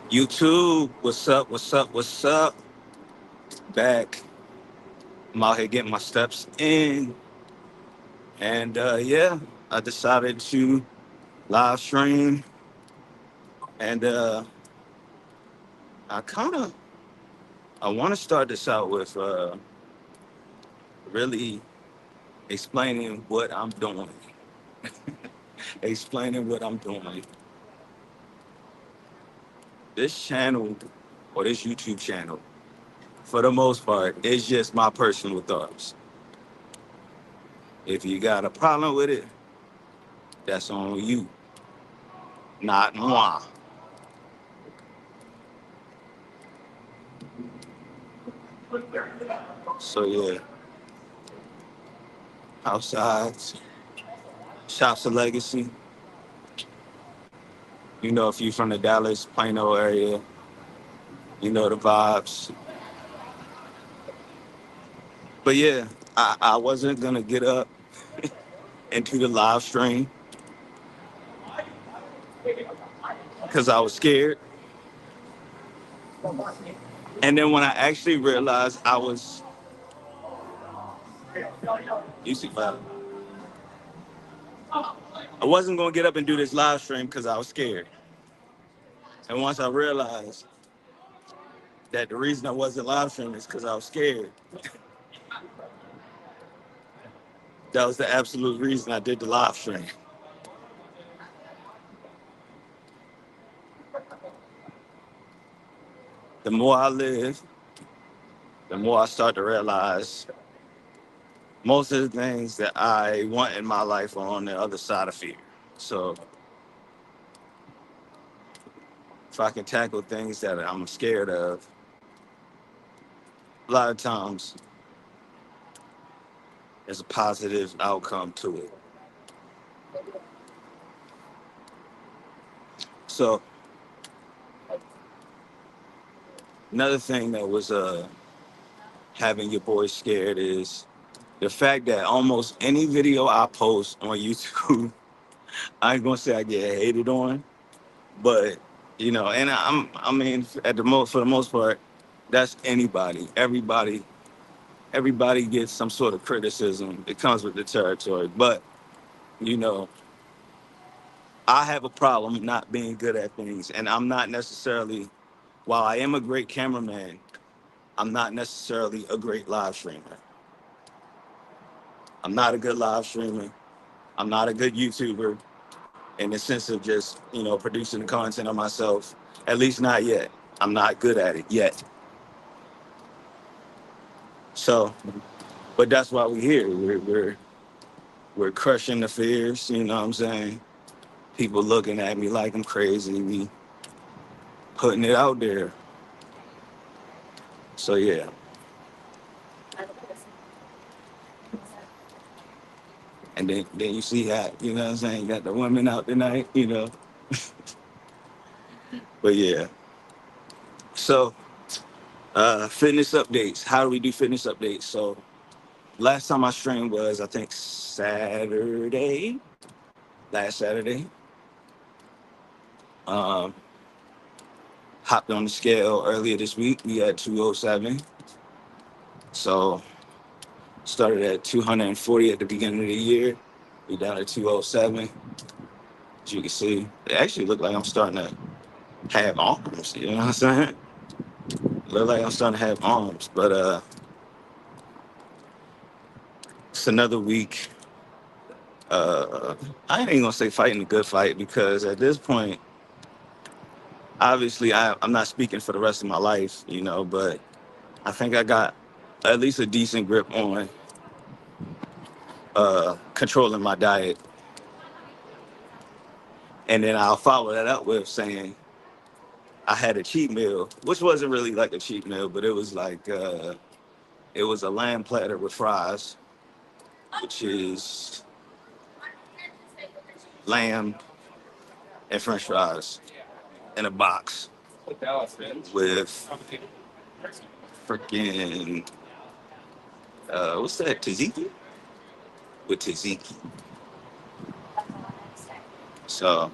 YouTube, what's up? What's up? What's up? Back. I'm out here getting my steps in. And yeah, I decided to live stream. And I kind of I want to start this out with really explaining what I'm doing. Explaining what I'm doing. This channel or this YouTube channel, for the most part, is just my personal thoughts. If you got a problem with it, that's on you, not moi. So yeah, outside, shops of legacy. You know, if you from the Dallas, Plano area, you know the vibes. But yeah, I wasn't gonna get up into the live stream because I was scared. And then when I actually realized you see, I wasn't gonna get up and do this live stream because I was scared. And once I realized that the reason I wasn't live streaming is because I was scared, that was the absolute reason I did the live stream. The more I live, the more I start to realize most of the things that I want in my life are on the other side of fear. So if I can tackle things that I'm scared of, a lot of times there's a positive outcome to it. So another thing that was having your boy scared is the fact that almost any video I post on YouTube, I ain't gonna say I get hated on, but you know, and I mean, at the most for the most part, that's anybody, everybody gets some sort of criticism. It comes with the territory, but you know, I have a problem not being good at things, and I'm not necessarily. While I am a great cameraman, I'm not necessarily a great live streamer. I'm not a good live streamer. I'm not a good YouTuber in the sense of just, you know, producing the content on myself. At least not yet. I'm not good at it yet. So, but that's why we're here. We're crushing the fears. You know what I'm saying? People looking at me like I'm crazy. We putting it out there. So yeah. And then you see how, you know what I'm saying? You got the women out tonight, you know. But yeah. So fitness updates. How do we do fitness updates? So last time I streamed was I think Saturday. Last Saturday. Um, hopped on the scale earlier this week. We had 207. So started at 240 at the beginning of the year. We down at 207. As you can see, it actually looked like I'm starting to have arms. You know what I'm saying? Look like I'm starting to have arms. But it's another week. Uh, I ain't gonna say fighting a good fight because at this point, obviously, I'm not speaking for the rest of my life, you know, but I think I got at least a decent grip on controlling my diet. And then I'll follow that up with saying I had a cheat meal, which wasn't really like a cheat meal, but it was like it was a lamb platter with fries, which is lamb and French fries in a box with freaking what's that? Tzatziki with tzatziki. So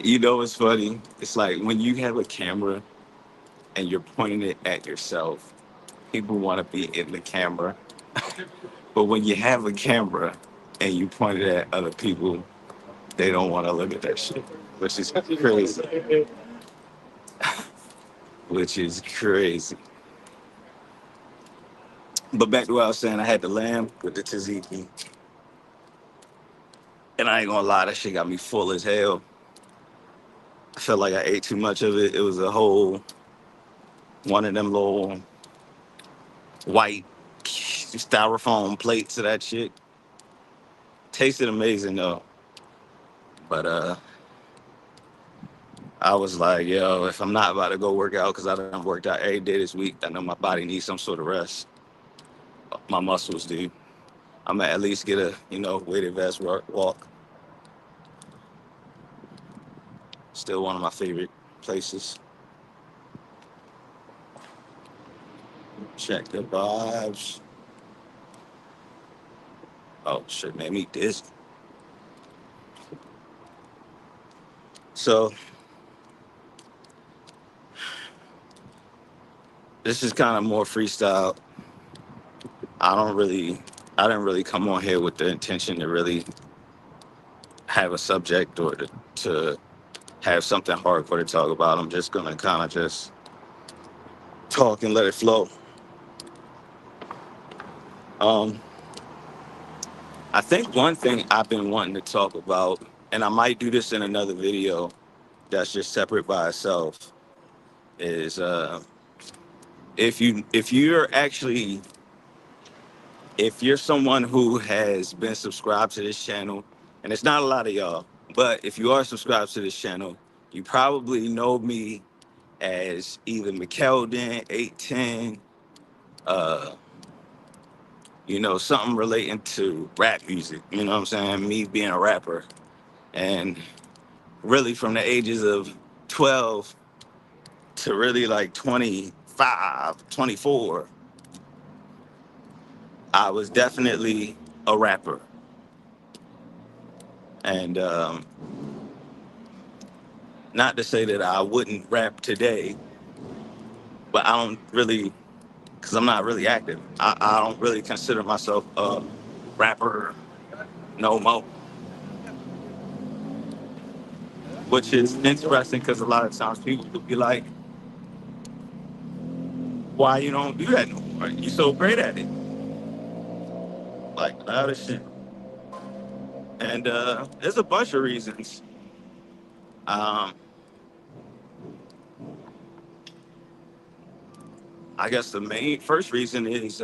You know what's funny? It's like when you have a camera and you're pointing it at yourself, people want to be in the camera. But when you have a camera and you point it at other people, they don't want to look at that shit, which is crazy. Which is crazy. But back to what I was saying, I had the lamb with the tzatziki, and I ain't gonna lie, that shit got me full as hell. I felt like I ate too much of it. It was a whole one of them little white styrofoam plates of that shit. Tasted amazing though, but I was like, yo, if I'm not about to go work out because I done worked out every day this week, I know my body needs some sort of rest. My muscles do. I'm gonna at least get a weighted vest walk. Still one of my favorite places. Check the vibes. Oh shit, made me dizzy. So this is kind of more freestyle. I don't really, I didn't really come on here with the intention to really have a subject or to have something hardcore to talk about. I'm just gonna kind of just talk and let it flow. Um, I think one thing I've been wanting to talk about, and I might do this in another video that's just separate by itself, is if you're someone who has been subscribed to this channel, and it's not a lot of y'all, but if you are subscribed to this channel, you probably know me as either McKeldin, 810, uh, something relating to rap music. You know what I'm saying? Me being a rapper. And really from the ages of 12 to really like 25, 24, I was definitely a rapper. And not to say that I wouldn't rap today, but I don't really, because I'm not really active. I don't really consider myself a rapper no more, which is interesting because a lot of times people will be like, why you don't do that no more? You so great at it. Like, a lot of shit. And there's a bunch of reasons. Um, I guess the main first reason is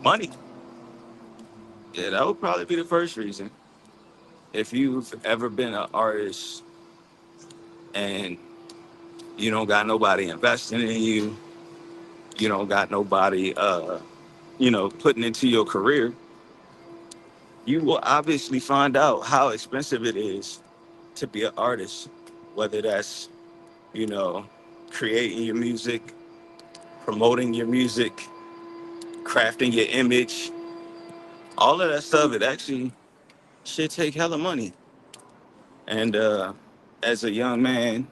money. Yeah, that would probably be the first reason. If you've ever been an artist and you don't got nobody investing in you, you don't got nobody, putting into your career, you will obviously find out how expensive it is to be an artist, whether that's, you know, creating your music, promoting your music, crafting your image, all of that stuff. It actually should take hella money. And as a young man,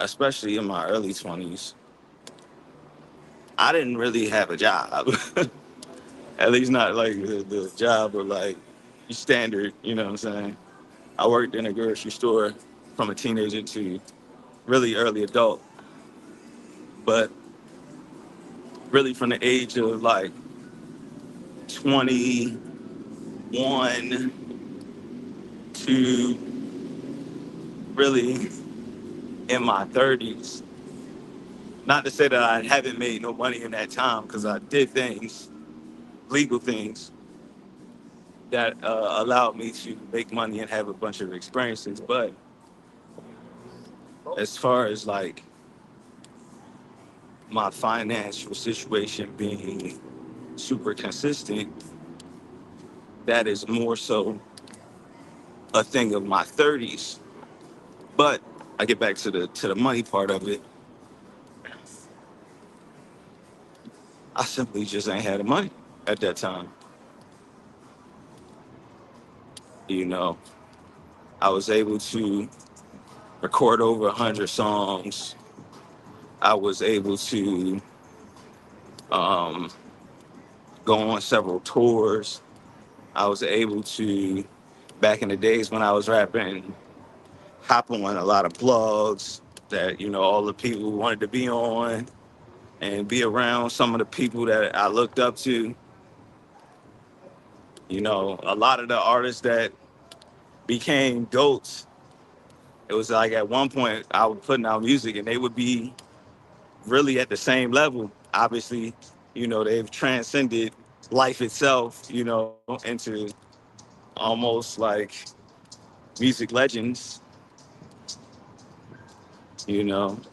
especially in my early 20s, I didn't really have a job. At least not like the job or like standard, you know what I'm saying? I worked in a grocery store from a teenager to really early adult, but really from the age of like 21 to really in my 30s. Not to say that I haven't made no money in that time, because I did things, legal things, that allowed me to make money and have a bunch of experiences. But as far as like my financial situation being super consistent, that is more so a thing of my 30s. But I get back to the money part of it. I simply just ain't had the money at that time. You know, I was able to record over 100 songs. I was able to um, go on several tours. I was able to, back in the days when I was rapping, hop on a lot of blogs that, all the people wanted to be on and be around some of the people that I looked up to. A lot of the artists that became GOATs, it was like at one point I was putting out music and they would be really at the same level. Obviously, they've transcended life itself, into almost like music legends,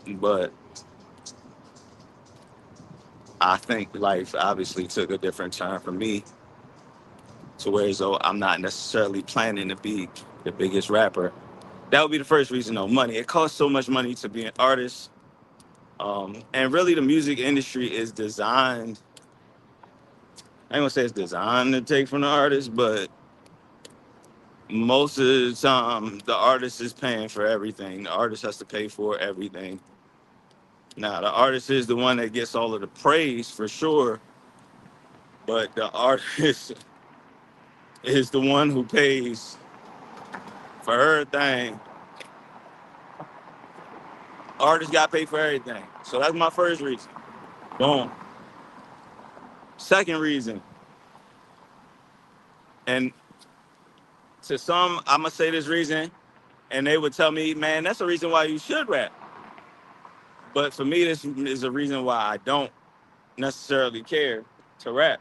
but I think life obviously took a different turn for me to where as though I'm not necessarily planning to be the biggest rapper. That would be the first reason though, money. It costs so much money to be an artist. And really the music industry is designed, I ain't gonna say it's designed to take from the artist, but most of the time the artist is paying for everything. The artist has to pay for everything. Now the artist is the one that gets all of the praise for sure, but the artist is the one who pays for everything. Artists got paid for everything. So that's my first reason. Boom. Second reason, and to some, I'm gonna say this reason, and they would tell me, man, that's the reason why you should rap. But for me, this is a reason why I don't necessarily care to rap.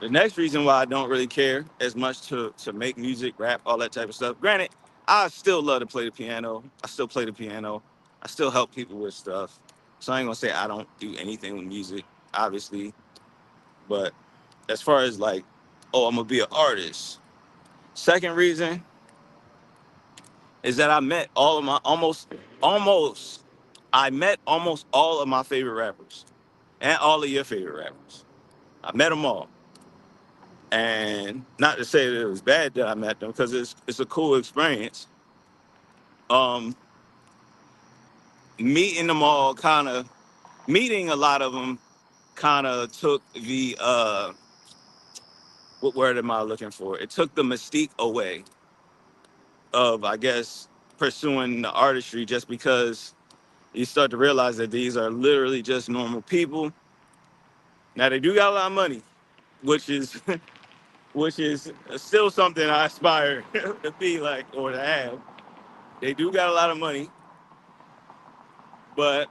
The next reason why I don't really care as much to make music, rap, all that type of stuff. Granted, I still love to play the piano. I still play the piano. I still help people with stuff. So I ain't gonna say I don't do anything with music, obviously. But as far as like, oh, I'm gonna be an artist. Second reason is that I met all of my almost I met almost all of my favorite rappers and all of your favorite rappers. I met them all. And not to say that it was bad that I met them because it's a cool experience. Um, Meeting them all meeting a lot of them kind of took the what word am I looking for? It took the mystique away of, I guess, pursuing the artistry, just because you start to realize that these are literally just normal people. Now they do got a lot of money, which is which is still something I aspire to be like or to have. They do got a lot of money, but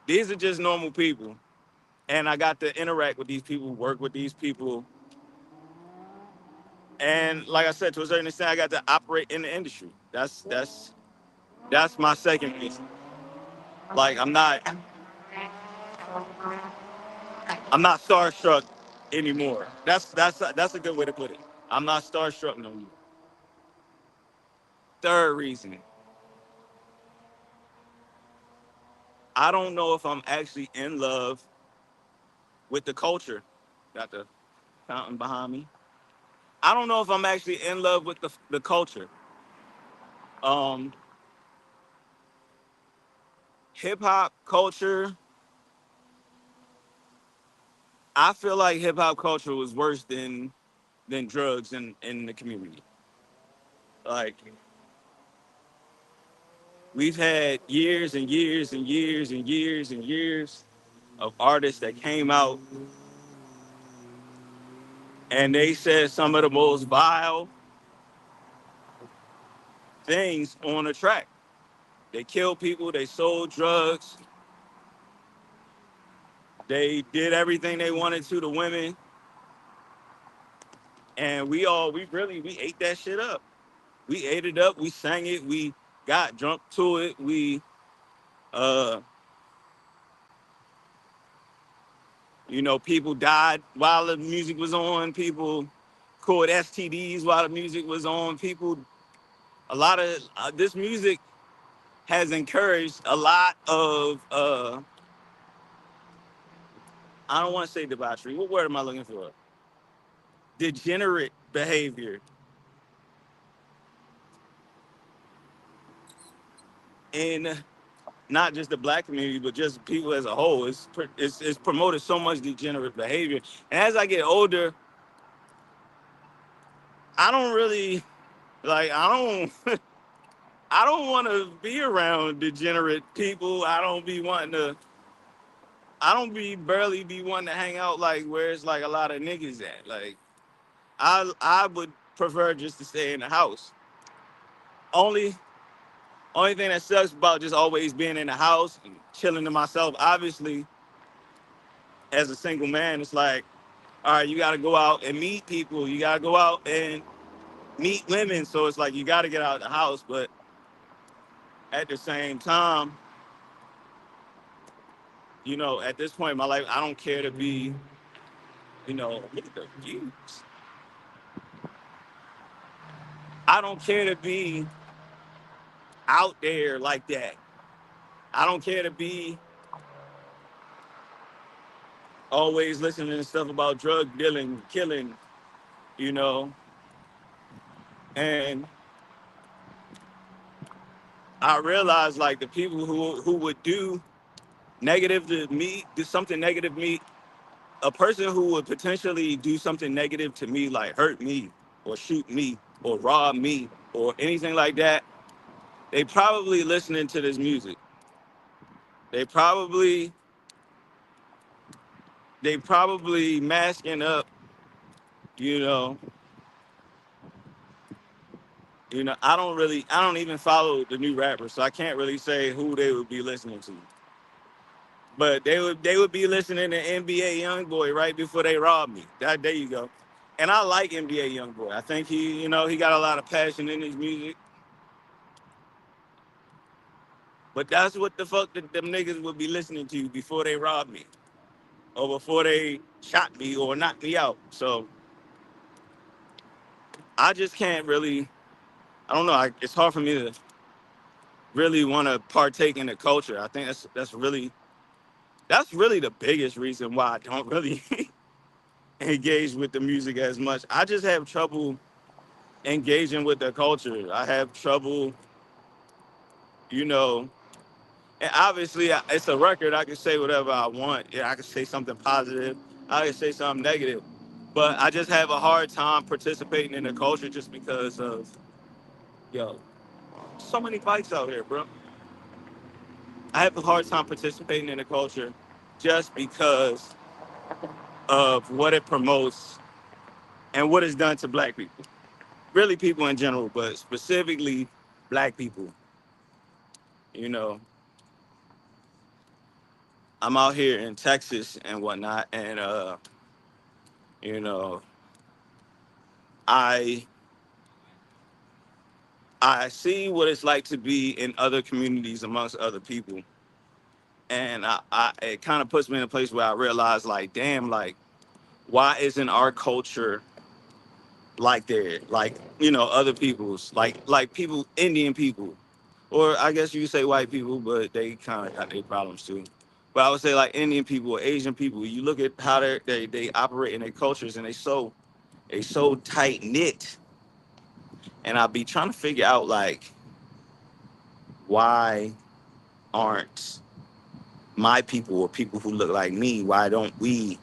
these are just normal people. And I got to interact with these people, work with these people. And like I said, to a certain extent, I got to operate in the industry. That's my second reason. Like I'm not starstruck anymore. That's a good way to put it. I'm not starstruck no more. Third reason, I don't know if I'm actually in love with the culture. Got the fountain behind me. I don't know if I'm actually in love with the culture. Um, Hip hop culture. I feel like hip hop culture was worse than drugs in the community. Like we've had years and years and years and years and years of artists that came out and they said some of the most vile things on a track. They killed people, they sold drugs, they did everything they wanted to women, and we ate that shit up. We ate it up, we sang it, we got drunk to it, we uh people died while the music was on, people caught STDs while the music was on, people a lot of this music has encouraged a lot of I don't want to say debauchery. What word am I looking for? degenerate behavior in not just the black community, but just people as a whole. It's promoted so much degenerate behavior. And as I get older, I don't really like. I don't want to be around degenerate people. I don't be barely be wanting to hang out like where it's like a lot of niggas at. Like I would prefer just to stay in the house. Only only thing that sucks about just always being in the house and chilling to myself, obviously, as a single man, it's like, all right, you got to go out and meet people. You got to go out and meet women. So it's like you got to get out of the house. But at the same time, at this point in my life, I don't care to be, look at the views. I don't care to be out there like that. I don't care to be always listening to stuff about drug dealing, killing, you know. And I realized like the people who would do negative to me, do something negative to me, a person who would potentially do something negative to me, like hurt me or shoot me or rob me or anything like that, they probably listening to this music. They probably they probably masking up, you know. I don't even follow the new rappers, so I can't really say who they would be listening to. But they would be listening to NBA YoungBoy right before they rob me. There you go. And I like NBA YoungBoy. I think he got a lot of passion in his music. But that's what the fuck that them niggas would be listening to before they robbed me or before they shot me or knocked me out. So I just can't really. I don't know. It's hard for me to really want to partake in the culture. I think that's really the biggest reason why I don't really engage with the music as much. I just have trouble engaging with the culture. I have trouble, you know. And obviously, it's a record. I can say whatever I want. Yeah, I can say something positive. I can say something negative. But I just have a hard time participating in the culture just because of, yo, so many bikes out here, bro. I have a hard time participating in the culture just because of what it promotes and what it's done to black people. Really, people in general, but specifically black people. You know, I'm out here in Texas and whatnot, and you know, I I see what it's like to be in other communities amongst other people, and it kind of puts me in a place where I realize, like, damn, like, why isn't our culture like there, like other people's, like people, Indian people, or I guess you could say white people, but they kind of got their problems too. But I would say like Indian people or Asian people. You look at how they operate in their cultures, and they so tight knit, and I'll be trying to figure out like why aren't my people or people who look like me, why aren't we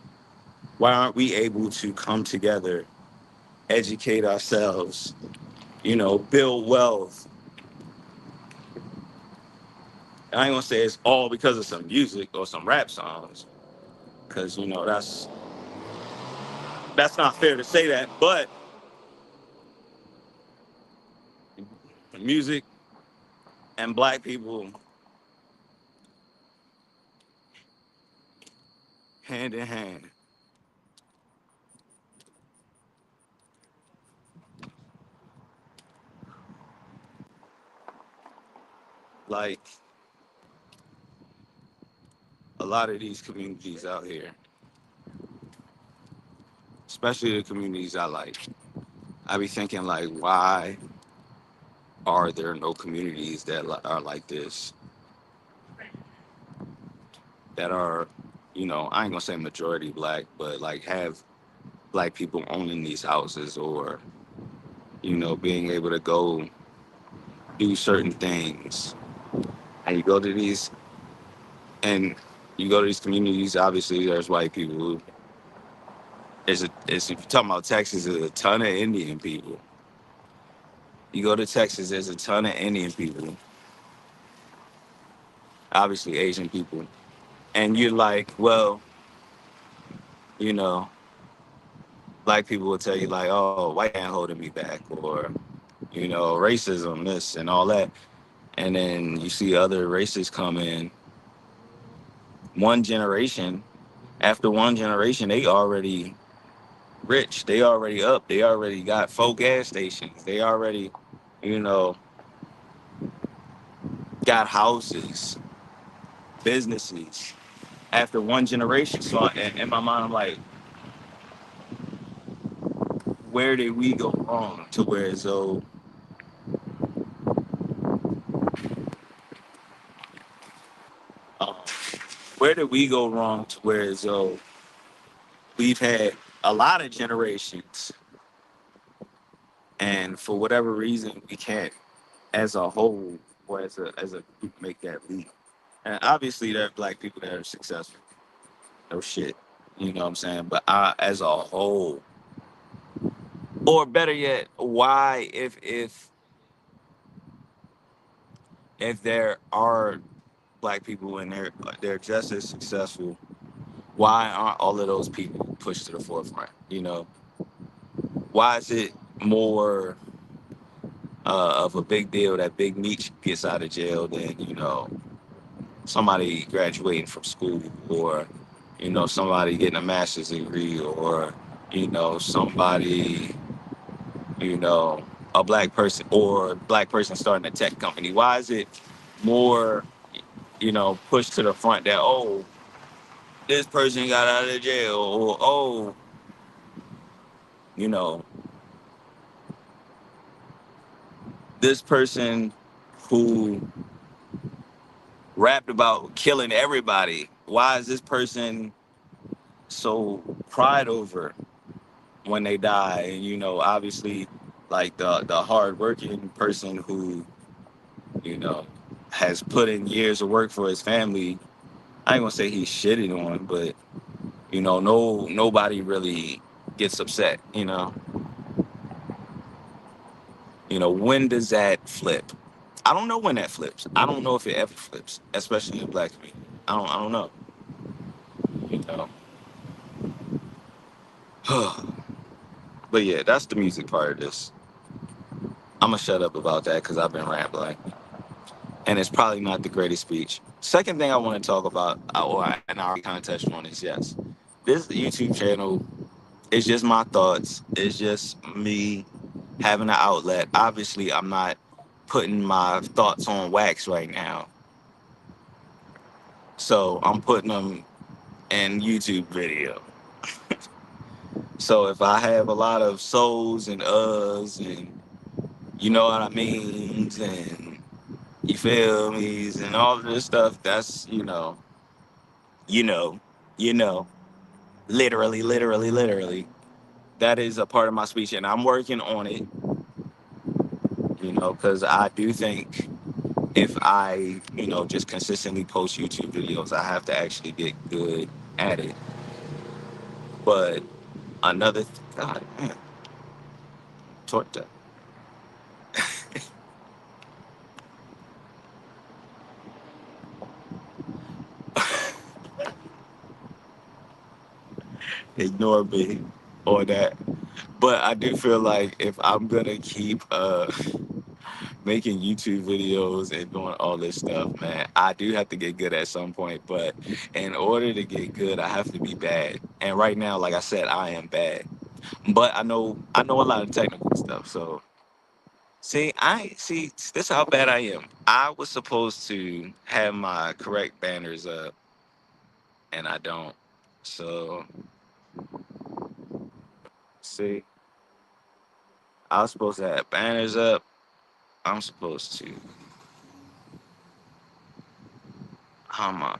able to come together, educate ourselves, build wealth. And I ain't gonna say it's all because of some music or some rap songs, because that's not fair to say that. But music and black people hand in hand. Like a lot of these communities out here, especially the communities I like, I be thinking like, why are there no communities that are like this, that are, I ain't gonna say majority black, but like have black people owning these houses, or being able to go do certain things. And and you go to these communities. Obviously, there's white people. If you're talking about Texas, there's a ton of Indian people. You go to Texas, there's a ton of Indian people. Obviously, Asian people. And you're like, well, you know, black people will tell you like, oh, white man holding me back, or racism, this and all that. And then you see other races come in. One generation, after one generation, they already rich. They already up. They already got 4 gas stations. They already, you know, got houses, businesses. After one generation, so in my mind, I'm like, where did we go wrong to where as though, um, where did we go wrong to where as though we've had a lot of generations, and for whatever reason, we can't, as a whole or as a group, make that leap. And obviously, there are black people that are successful. No shit, you know what I'm saying. But as a whole, or better yet, why, if there are black people and they're just as successful, why aren't all of those people pushed to the forefront? Why is it more of a big deal that Big Meech gets out of jail than somebody graduating from school, or somebody getting a master's degree, or somebody, you know a black person, or a black person starting a tech company? Why is it more pushed to the front that, oh, this person got out of jail, or oh, you know this person who rapped about killing everybody, why is this person so cried over when they die? And obviously, like the hardworking person who you know has put in years of work for his family, I ain't gonna say he's shitting on, but no, nobody really gets upset. When does that flip? I don't know when that flips. I don't know if it ever flips, especially in black community. I don't know. You know. But yeah, that's the music part of this. I'm gonna shut up about that because I've been rambling, and it's probably not the greatest speech. Second thing I want to talk about, and I already kind of touched on, is yes, this YouTube channel is just my thoughts. It's just me having an outlet. Obviously, I'm not putting my thoughts on wax right now, so I'm putting them in YouTube video. So if I have a lot of souls and uhs and you know what I mean, and you feel me, and all of this stuff, that's you know, you know, literally, literally, literally. That is a part of my speech, and I'm working on it. Because I do think if I, just consistently post YouTube videos, I have to actually get good at it. But God, man, torta. Ignore me or that. But I do feel like if I'm gonna keep making YouTube videos and doing all this stuff, man, I do have to get good at some point. But in order to get good, I have to be bad. And right now, like I said, I am bad. But I know a lot of technical stuff. So see this is how bad I am. I was supposed to have my correct banners up, and I don't. So see, I was supposed to have banners up. I'm supposed to. How am I?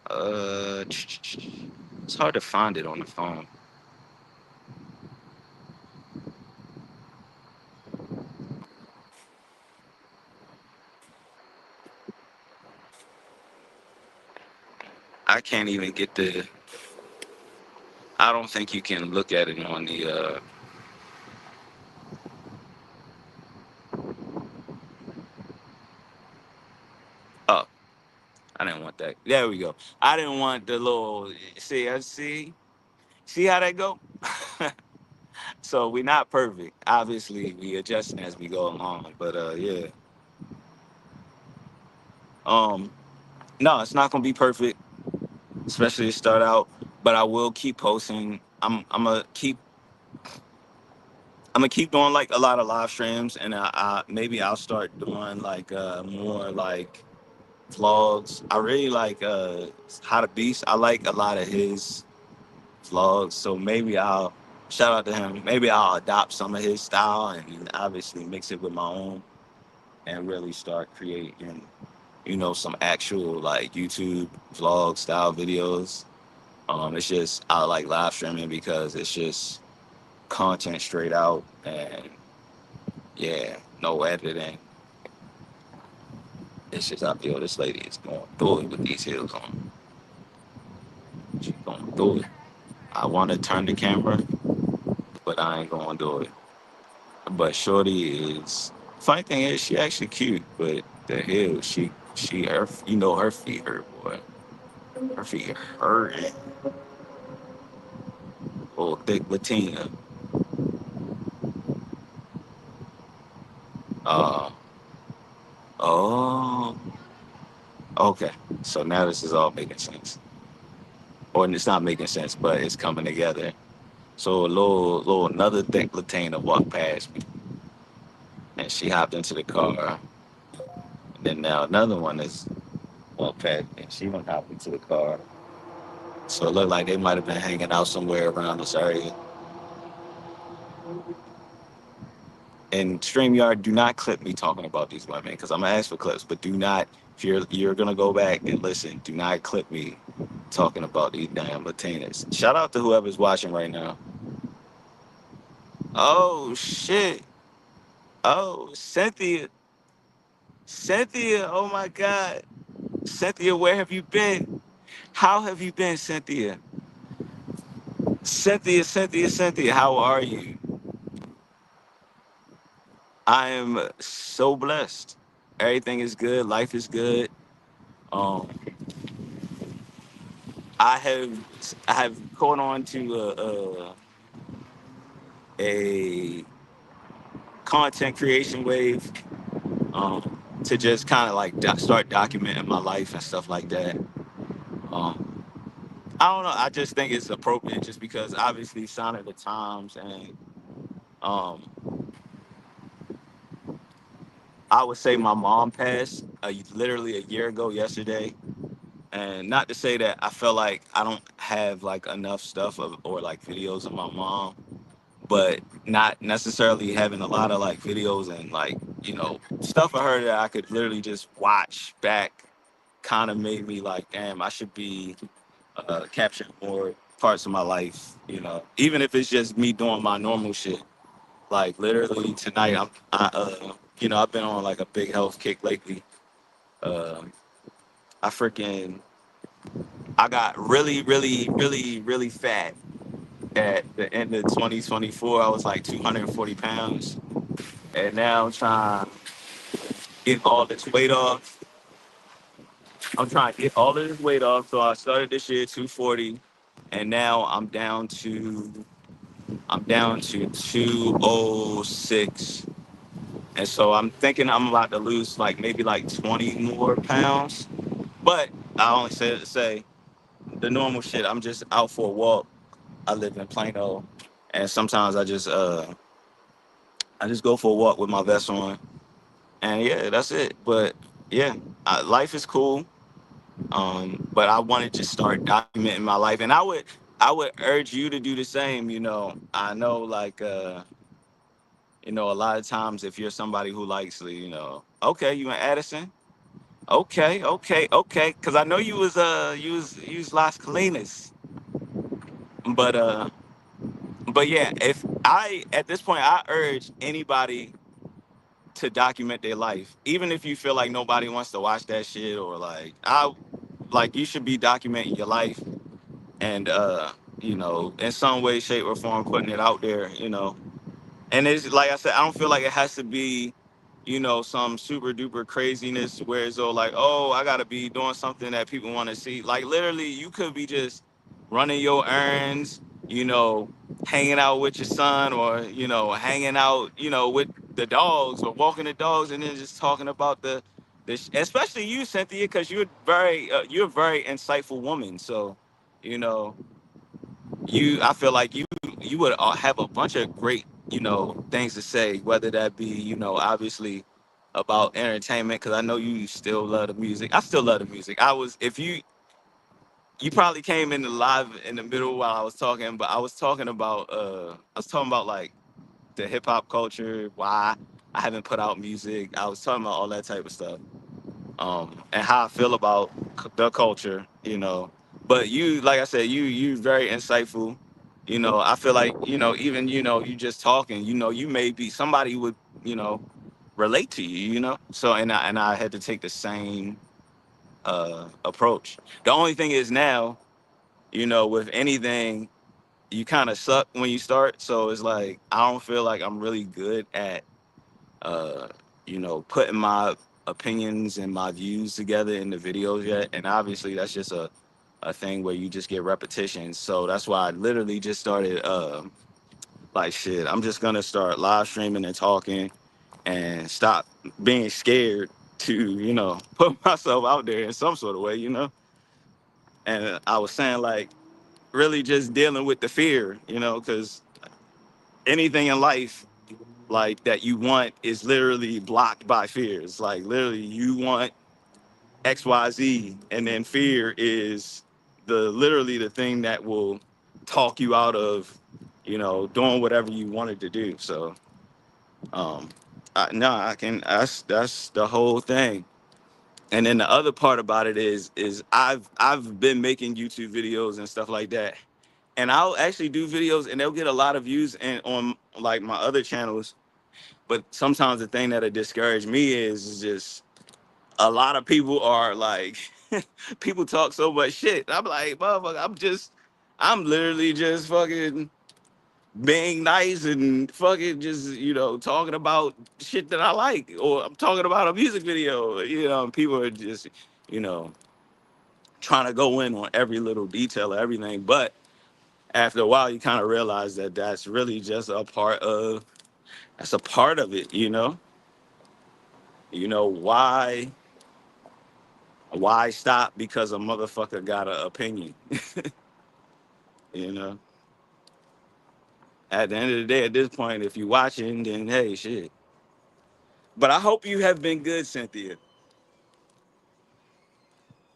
It's hard to find it on the phone. I can't even get the. I don't think you can look at it on the. Oh, I didn't want that. There we go. I didn't want the little. See, I see how that go. So we're not perfect. Obviously, we adjusting as we go along. But yeah. Um, no, it's not gonna be perfect, especially to start out. But I will keep posting. I'm gonna keep doing like a lot of live streams, and maybe I'll start doing like more like vlogs. I really like How to Beast. I like a lot of his vlogs, so maybe I'll shout out to him. Maybe I'll adopt some of his style and obviously mix it with my own, and really start creating, some actual like YouTube vlog style videos. It's just I like live streaming because it's just content straight out, and yeah, no editing. It's just I feel this lady is going through it with these heels on. She's going through it. I want to turn the camera, but I ain't gonna do it. But Shorty is. Funny thing is, she actually cute, but the hell, her feet hurt, boy. Her feet hurt. Oh, thick Latina. Uh, oh, okay. So now this is all making sense, or it's not making sense, but it's coming together. So a little another thick Latina walked past me, and she hopped into the car. And then now another one is walked past me, and she went hopped into the car. So it looked like they might have been hanging out somewhere around this area. And StreamYard, do not clip me talking about these women because I'm gonna ask for clips, but do not. If you're gonna go back and listen, do not clip me talking about these damn Latinas. Shout out to whoever's watching right now. Oh shit. Oh, Cynthia. Oh my God. Cynthia, where have you been? How have you been, Cynthia? Cynthia. How are you? I am so blessed. Everything is good. Life is good. Um, I have I have caught on to a content creation wave, to just kind of like start documenting my life and stuff like that. Um, I don't know. I just think it's appropriate just because obviously sign of the times, and um, I would say my mom passed literally a year ago yesterday. And not to say that I feel like I don't have like enough stuff or like videos of my mom, but not necessarily having a lot of like videos and like, stuff of her that I could literally just watch back kind of made me like, damn, I should be capturing more parts of my life, even if it's just me doing my normal shit. Like literally tonight, I've been on like a big health kick lately. Um, I freaking I got really, really, really, really fat at the end of 2024. I was like 240 pounds. And now I'm trying to get all this weight off. I'm trying to get all of this weight off. So I started this year 240. And now I'm down to 206. And so I'm thinking I'm about to lose like maybe like 20 more pounds. But I only say it to say the normal shit. I'm just out for a walk. I live in Plano, and sometimes I just go for a walk with my vest on, and yeah, that's it. But yeah, life is cool. But I wanted to start documenting my life, and I would urge you to do the same. I know like a lot of times if you're somebody who likes okay, you in Addison, okay, because I know you was Las Colinas, but yeah, if I at this point I urge anybody to document their life, even if you feel like nobody wants to watch that shit or like like you should be documenting your life and you know, in some way, shape, or form, putting it out there. You know, and it's like I said, I don't feel like it has to be, you know, some super duper craziness where it's all like, oh, I gotta be doing something that people want to see. Like literally, you could be just running your errands, you know, hanging out with your son, or you know, hanging out, you know, with the dogs, or walking the dogs, and then just talking about especially you, Cynthia, because you're a very insightful woman. So, you know, I feel like you would have a bunch of great, you know, things to say, whether that be, you know, obviously about entertainment, because I know you still love the music. I still love the music. If you probably came in the live in the middle while I was talking, but I was talking about like the hip hop culture, why I haven't put out music. I was talking about all that type of stuff, and how I feel about the culture, you know. But you, like I said, you very insightful. You know, I feel like, you know, even, you know, you just talking, you know, you may be somebody would, you know, relate to you, you know. So and I had to take the same approach. The only thing is now, you know, with anything, you kind of suck when you start. So it's like I don't feel like I'm really good at uh, you know, putting my opinions and my views together in the videos yet. And obviously that's just a thing where you just get repetition. So that's why I literally just started like shit, I'm just gonna start live streaming and talking and stop being scared to, you know, put myself out there in some sort of way, you know. And I was saying like really just dealing with the fear, you know, because anything in life like that you want is literally blocked by fears. Like literally you want XYZ, and then fear is literally the thing that will talk you out of, you know, doing whatever you wanted to do. So no, I can, that's the whole thing. And then the other part about it is I've been making YouTube videos and stuff like that. And I'll actually do videos and they'll get a lot of views and on like my other channels. But sometimes the thing that'll discourage me is just a lot of people are like, people talk so much shit. I'm like, motherfucker, I'm literally just fucking being nice and fucking just, you know, talking about shit that I like, or I'm talking about a music video, you know, and people are just, you know, trying to go in on every little detail of everything. But after a while, you kind of realize that that's really just that's a part of it, you know, why stop because a motherfucker got an opinion, you know? At the end of the day, at this point, if you're watching, then hey, shit. But I hope you have been good, Cynthia.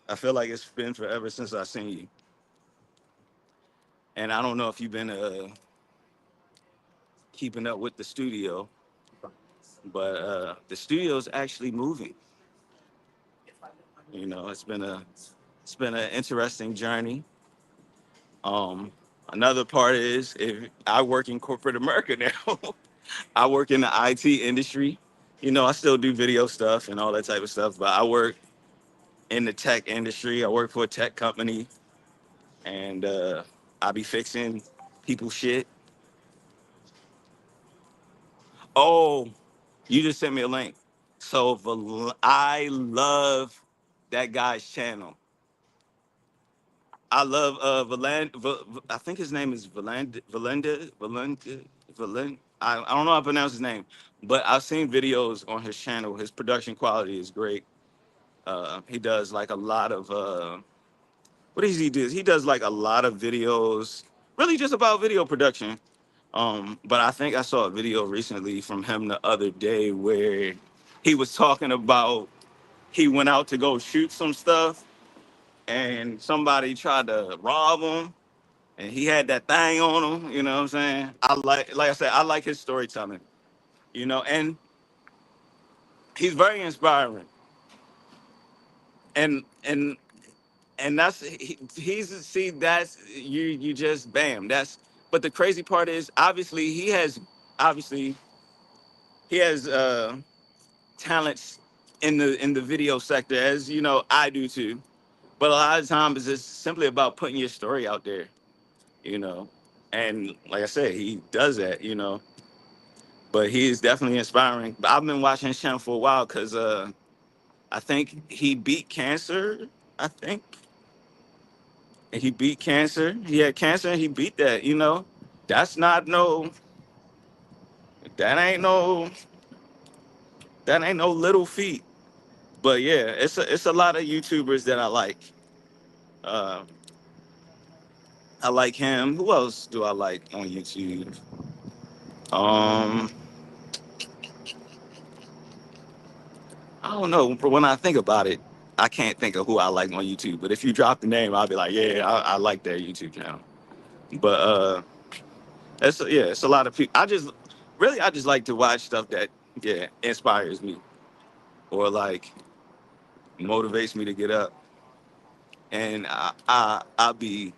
I feel like it's been forever since I seen you. And I don't know if you've been keeping up with the studio, but the studio's actually moving. You know, it's been an interesting journey. Um, Another part is if I work in corporate America now. I work in the IT industry. You know, I still do video stuff and all that type of stuff, but I work in the tech industry. I work for a tech company, and I be fixing people shit. Oh, you just sent me a link. So I love that guy's channel. I love I think his name is Valenda. I don't know how to pronounce his name, but I've seen videos on his channel. His production quality is great. He does like a lot of what does he do? He does like a lot of videos, really just about video production. But I think I saw a video recently from him the other day where he was talking about he went out to go shoot some stuff and somebody tried to rob him and he had that thing on him, you know what I'm saying? Like I said, I like his storytelling, you know, and he's very inspiring. And and he's see that's you just bam, that's but the crazy part is obviously he has talents in the video sector, as you know I do too. But a lot of times it's just simply about putting your story out there, you know. And like I said, he does that, you know. But he is definitely inspiring. But I've been watching his channel for a while because I think he beat cancer. I think he beat cancer. He had cancer and he beat that, you know. That's not no that ain't no that ain't no little feat. But yeah, it's a lot of YouTubers that I like. Uh, I like him. Who else do I like on YouTube? Um, I don't know. But when I think about it, I can't think of who I like on YouTube. But if you drop the name, I'll be like, yeah, I like that YouTube channel. But it's a lot of people. I just like to watch stuff that inspires me or like motivates me to get up. And I'll be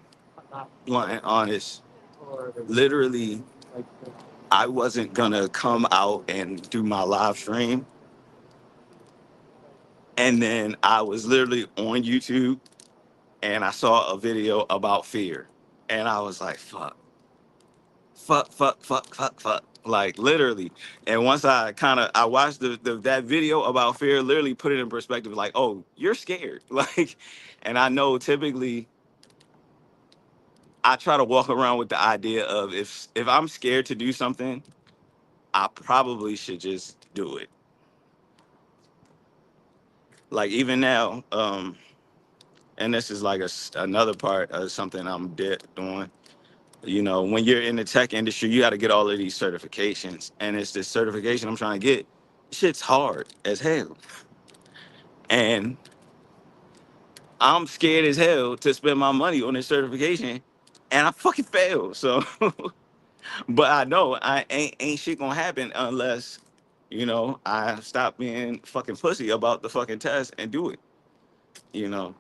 blunt and honest. Literally, I wasn't gonna come out and do my live stream, and then I was literally on YouTube and I saw a video about fear, and I was like, fuck, like literally. And once I watched that video about fear, literally put it in perspective, like, oh, you're scared, like, and I know typically I try to walk around with the idea of if I'm scared to do something, I probably should just do it. Like even now, and this is like another part of something I'm doing. You know, when you're in the tech industry, you got to get all of these certifications, and it's this certification I'm trying to get. Shit's hard as hell, and I'm scared as hell to spend my money on this certification, and I fucking fail. So, but I know I ain't shit gonna happen unless, I stop being fucking pussy about the fucking test and do it. You know,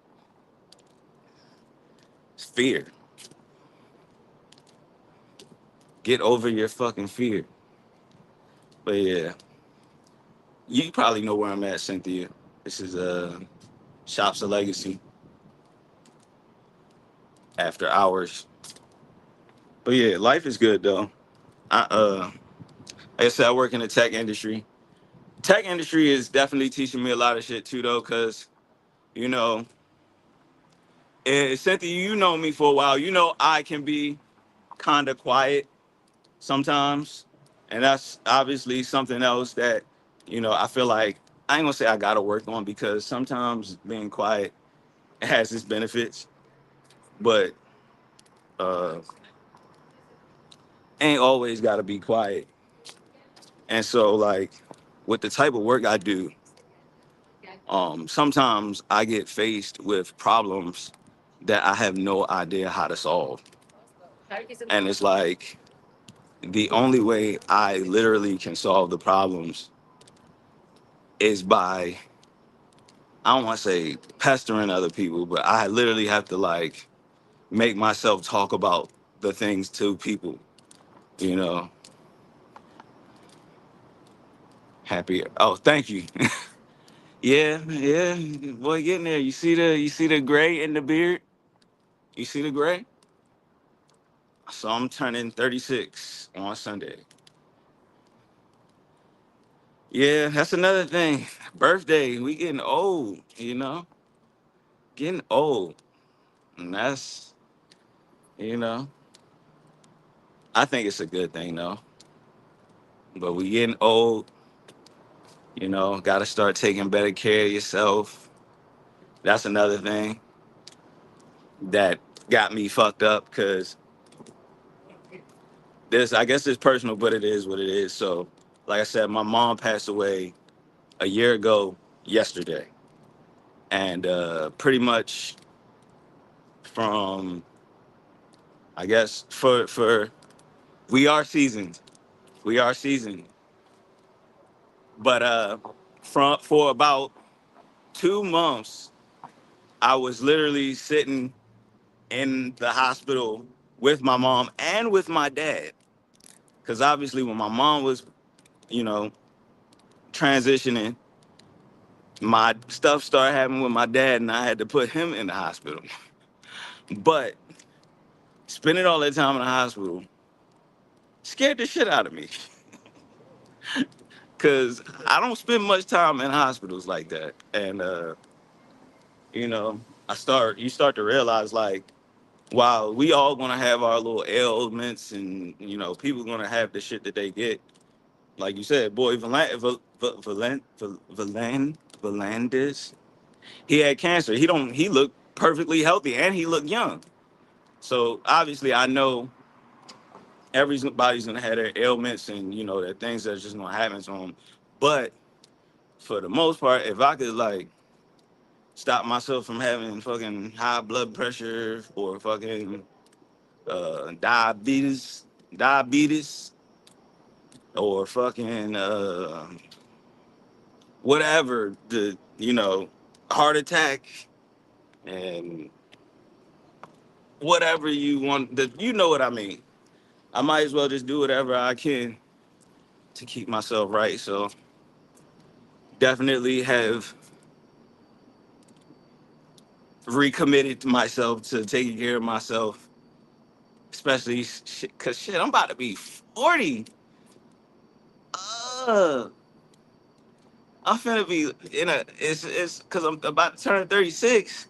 it's fear. Get over your fucking fear. But yeah, you probably know where I'm at, Cynthia. This is Shops of Legacy after hours. But yeah, life is good though. Like I said, I work in the tech industry. Tech industry is definitely teaching me a lot of shit too though, cause you know, Cynthia, you know me for a while. You know I can be kind of quiet sometimes, and that's obviously something else that I feel like I ain't gonna say I gotta work on because sometimes being quiet has its benefits, but uh, ain't always gotta be quiet. And so, like, with the type of work I do, sometimes I get faced with problems that I have no idea how to solve. And it's like the only way I literally can solve the problems is by, I don't want to say pestering other people, but I literally have to like make myself talk about the things to people, you know. Happy. Oh, thank you. Yeah, yeah. Boy, getting there. You see the gray in the beard? You see the gray? So I'm turning 36 on Sunday. Yeah, that's another thing. Birthday, we getting old, Getting old. And that's, you know, I think it's a good thing though. But we getting old, gotta start taking better care of yourself. That's another thing that got me fucked up because I guess it's personal, but it is what it is. So, like I said, my mom passed away a year ago yesterday. And pretty much from, I guess, for we are seasoned. We are seasoned. But for about 2 months, I was literally sitting in the hospital with my mom and with my dad. Because obviously, when my mom was, you know, transitioning, my stuff started happening with my dad, and I had to put him in the hospital. But spending all that time in the hospital scared the shit out of me, cause I don't spend much time in hospitals like that. And you know, you start to realize like, while we all gonna have our little ailments, and people gonna have the shit that they get. Like you said, boy, Valandis, he had cancer. He looked perfectly healthy, and he looked young. So obviously, I know everybody's gonna have their ailments, and there are things that's just gonna happen to them. But for the most part, if I could like stop myself from having fucking high blood pressure or fucking diabetes, or fucking whatever, the heart attack, and whatever you want, what I mean. I might as well just do whatever I can to keep myself right. So definitely have recommitted to myself to taking care of myself, especially because shit, I'm about to be 40. uh I'm finna be in a it's because I'm about to turn 36.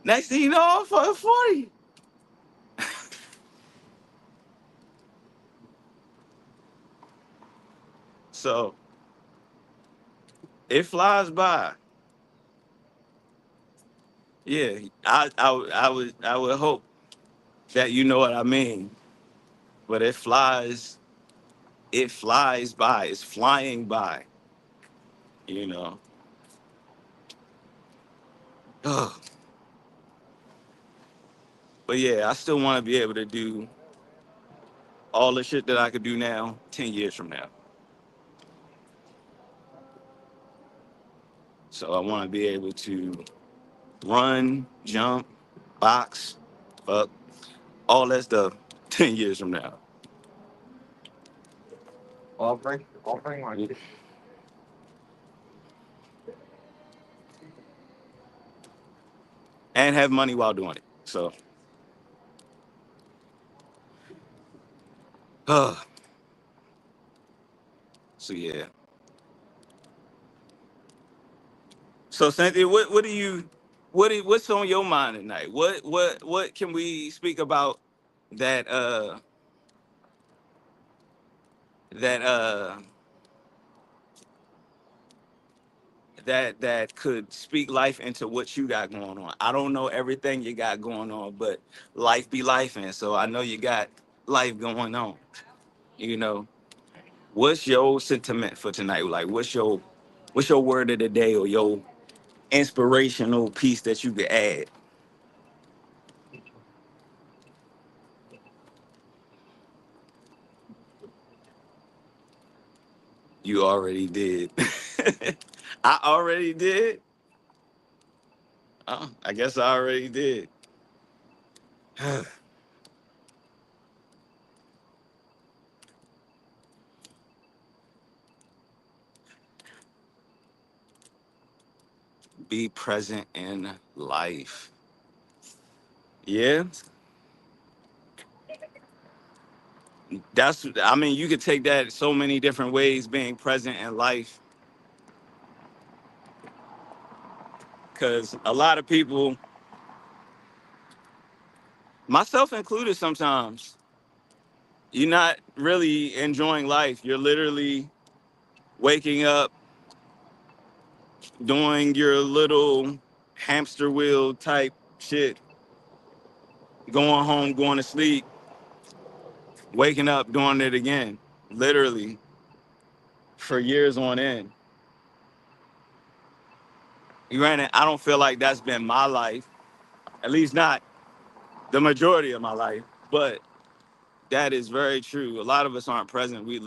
Next thing you know, I'm fucking 40. So it flies by. Yeah, I would hope that you know what I mean. But it flies by. It's flying by. You know. Ugh. But yeah, I still want to be able to do all the shit that I could do now 10 years from now. So I want to be able to run, jump, box, fuck, all that stuff 10 years from now. I'll bring one. And have money while doing it. So, uh, so yeah. So Cynthia, what's on your mind tonight? What can we speak about that that uh that could speak life into what you got going on? I don't know everything you got going on, but life be life, and so I know you got life going on. You know, what's your sentiment for tonight? Like, what's your word of the day, or your inspirational piece that you could add? You already did. I already did. I guess I already did. Be present in life. Yeah, I mean, you could take that so many different ways, being present in life, because a lot of people, myself included, sometimes you're not really enjoying life. You're literally waking up, doing your little hamster wheel type shit, going home, going to sleep, waking up, doing it again, literally for years on end. Granted, I don't feel like that's been my life, at least not the majority of my life, but that is very true. A lot of us aren't present. We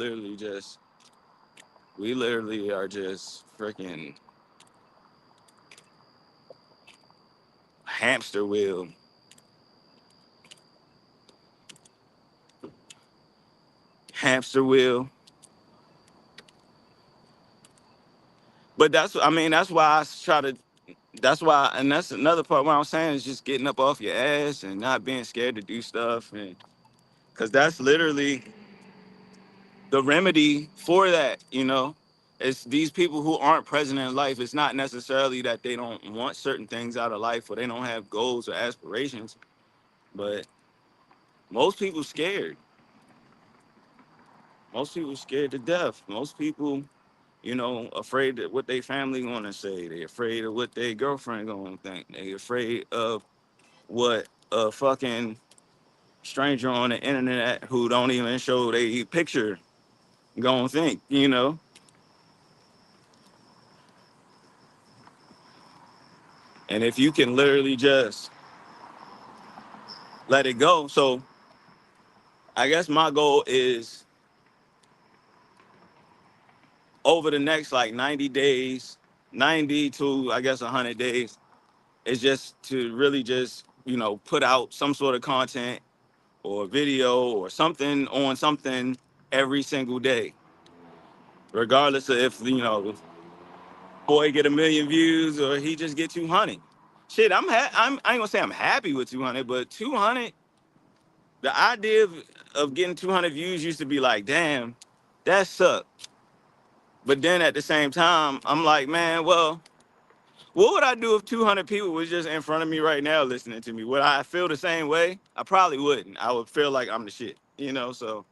literally are just freaking hamster wheel. Hamster wheel. but that's I mean that's why I try to. That's why, and that's another part. What I'm saying is just getting up off your ass and not being scared to do stuff, and because that's literally the remedy for that. It's these people who aren't present in life. It's not necessarily that they don't want certain things out of life or they don't have goals or aspirations, but most people scared. Most people scared to death. Most people, afraid of what their family gonna say. They afraid of what their girlfriend gonna think. They afraid of what a fucking stranger on the internet who don't even show their picture gonna think. And if you can literally just let it go. So I guess my goal is over the next like 90 days, 90 to I guess 100 days, is just to really just, put out some sort of content or video or something on something every single day, regardless of if, boy get 1 million views or he just get 200. Shit, I ain't gonna say I'm happy with 200, but 200, the idea of getting 200 views used to be like, damn, that sucked. But then at the same time, I'm like, man, well, what would I do if 200 people was just in front of me right now listening to me? Would I feel the same way? I probably wouldn't. I would feel like I'm the shit. So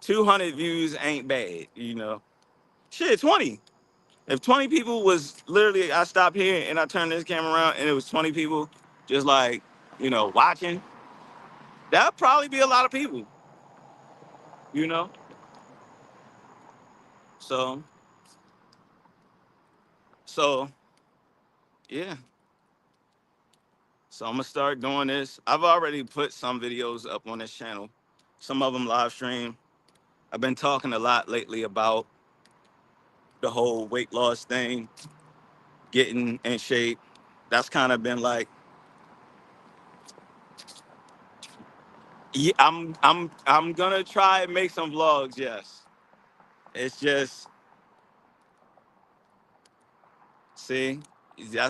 200 views ain't bad. Shit, 20. If 20 people was literally, I stopped here and I turned this camera around and it was 20 people just like, watching, that'd probably be a lot of people, you know? So, so yeah. So I'm gonna start doing this. I've already put some videos up on this channel, some of them live stream. I've been talking a lot lately about the whole weight loss thing, getting in shape. That's kind of been like, yeah, I'm gonna try and make some vlogs. Yes, it's just see,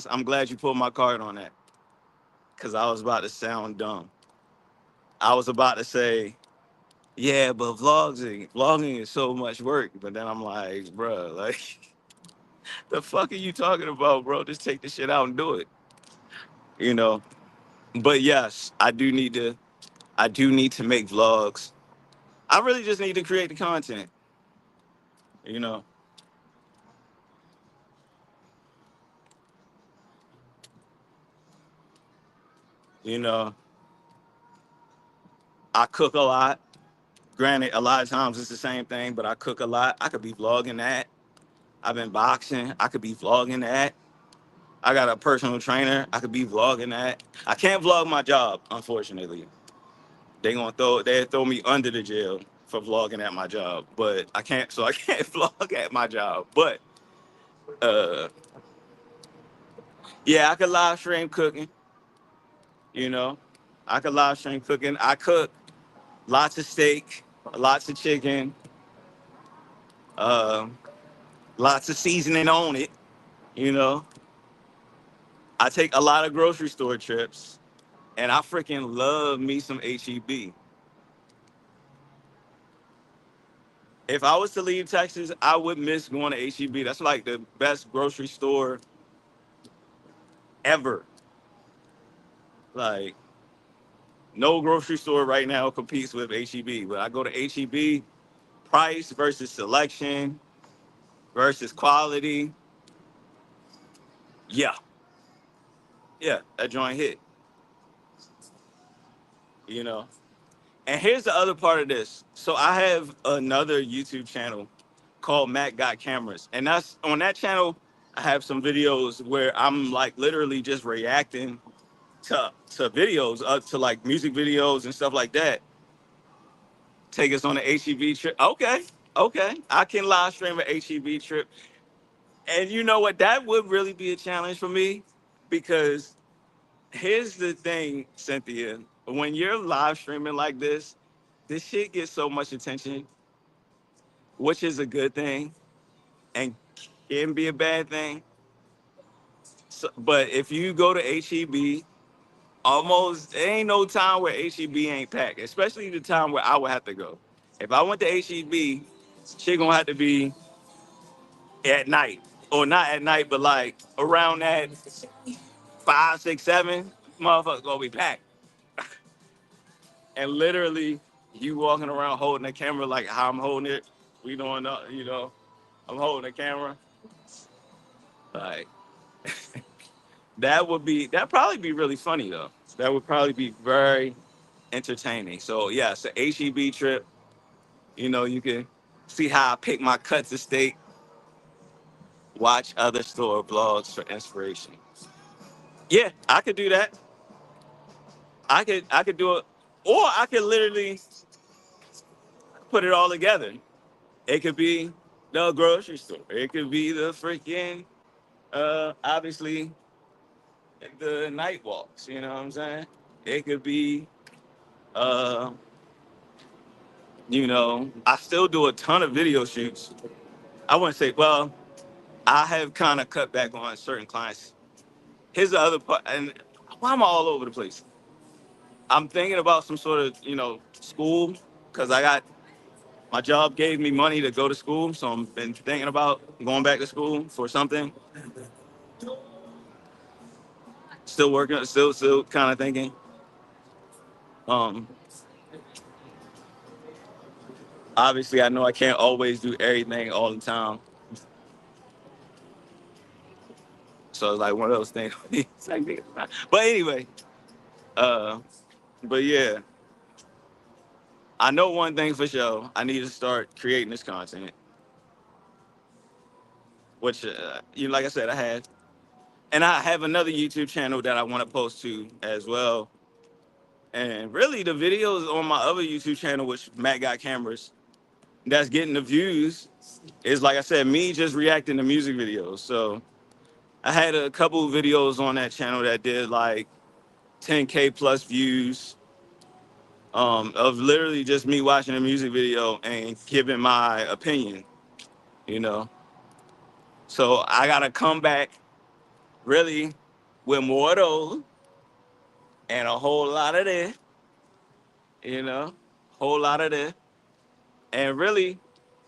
I'm glad you pulled my card on that because I was about to sound dumb. I was about to say, yeah, but vlogging is so much work. But then I'm like, bruh, like, the fuck are you talking about, bro? Just take the shit out and do it, you know. But yes, I do need to make vlogs. I really just need to create the content, you know. You know, I cook a lot. Granted, a lot of times it's the same thing, but I cook a lot. I could be vlogging that. I've been boxing. I could be vlogging that. I got a personal trainer. I could be vlogging that. I can't vlog my job, unfortunately. They throw me under the jail for vlogging at my job, but I can't. So I can't vlog at my job. But uh, yeah, I could live stream cooking. You know, I could live stream cooking. I cook lots of steak, lots of chicken, uh, lots of seasoning on it. You know, I take a lot of grocery store trips, and I freaking love me some HEB. If I was to leave Texas, I would miss going to HEB. That's like the best grocery store ever. Like, no grocery store right now competes with HEB. But I go to HEB, price versus selection versus quality. Yeah, yeah, that joint hit. You know. And here's the other part of this. So I have another YouTube channel called Matt Got Cameras, and that's on that channel. I have some videos where I'm like literally just reacting to videos, to like music videos and stuff like that. Take us on an HEB trip. Okay, okay, I can live stream an HEB trip, and you know what? That would really be a challenge for me because here's the thing, Cynthia. When you're live streaming like this shit gets so much attention, which is a good thing. And can be a bad thing. So, but if you go to HEB, almost there ain't no time where HEB ain't packed, especially the time where I would have to go. If I went to HEB, shit gonna have to be at night, or not at night, but like around that 5, 6, 7, motherfuckers gonna be packed. And literally, you walking around holding the camera like how I'm holding it. We doing, I'm holding the camera. Like that probably be really funny though. That would probably be very entertaining. So yeah, it's an HEB trip. You can see how I pick my cuts of steak, watch other store vlogs for inspiration. Yeah, I could do that. I could do it, or I could literally put it all together. It could be the grocery store. It could be the freaking obviously the night walks. You know what I'm saying? It could be uh I still do a ton of video shoots. I wouldn't say, well, I have kind of cut back on certain clients. Here's the other part, and why am I all over the place? I'm thinking about some sort of, school, because my job gave me money to go to school, so I've been thinking about going back to school for something. Still working, still kind of thinking. Um, Obviously, I know I can't always do everything all the time, so it's like one of those things. It's like, but anyway, uh, but yeah, I know one thing for sure. I need to start creating this content, which, like I said, I had. And I have another YouTube channel that I want to post to as well. And really, the videos on my other YouTube channel, which Matt Got Cameras, that's getting the views, is like I said, me just reacting to music videos. So I had a couple of videos on that channel that did like 10K plus views, of literally just me watching a music video and giving my opinion, you know. So I gotta come back really with more of those and a whole lot of this, whole lot of this. And really,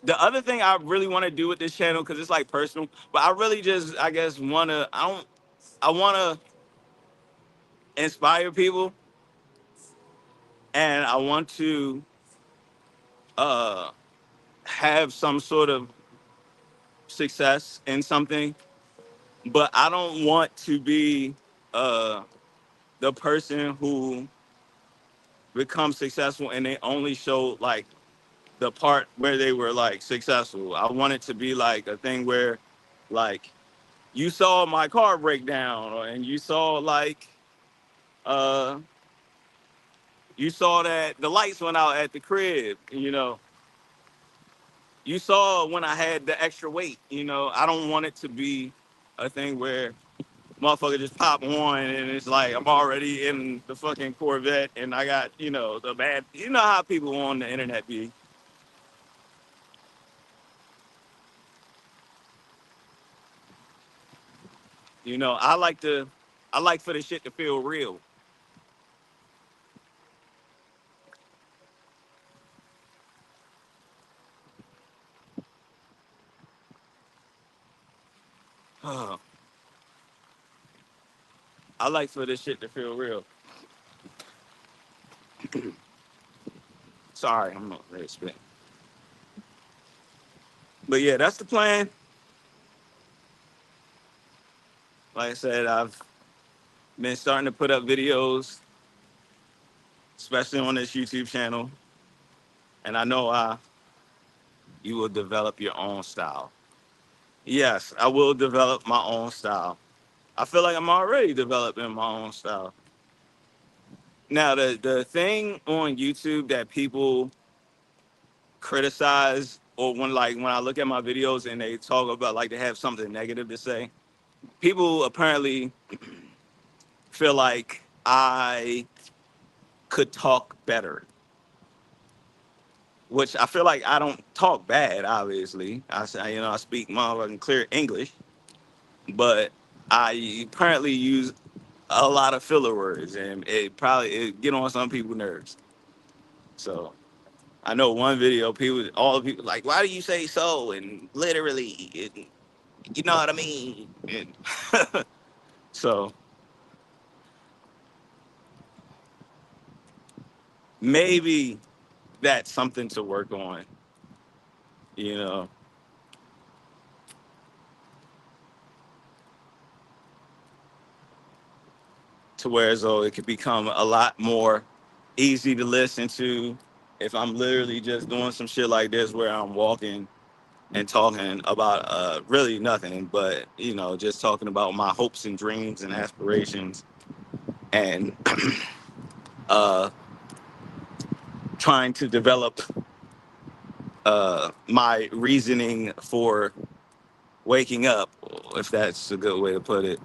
the other thing I really want to do with this channel, because it's like personal, but I really just, I guess, I want to inspire people, and I want to uh, have some sort of success in something, but I don't want to be uh, the person who becomes successful and they only show like the part where they were like successful. I want it to be like a thing where, like, you saw my car break down, and you saw like uh you saw that the lights went out at the crib, you saw when I had the extra weight. I don't want it to be a thing where motherfucker just pop on and it's like I'm already in the fucking Corvette and I got, the bad, how people on the internet be. I like for the shit to feel real. I like for this shit to feel real. Sorry, I'm not ready to spit. But yeah, that's the plan. Like I said, I've been starting to put up videos, especially on this YouTube channel. And I know you will develop your own style. Yes, I will develop my own style. I feel like I'm already developing my own style. Now, the thing on YouTube that people criticize, or when I look at my videos and they talk about like they have something negative to say, people apparently feel like I could talk better. which I feel like I don't talk bad. Obviously, I say, I speak motherfucking clear English, but I apparently use a lot of filler words, and it get on some people's nerves. So I know one video, all the people like, why do you say so and literally, and, you know what I mean? And so maybe that's something to work on, you know, to where as though it could become a lot more easy to listen to if I'm literally just doing some shit like this where I'm walking and talking about really nothing, but just talking about my hopes and dreams and aspirations and uh, trying to develop my reasoning for waking up, if that's a good way to put it.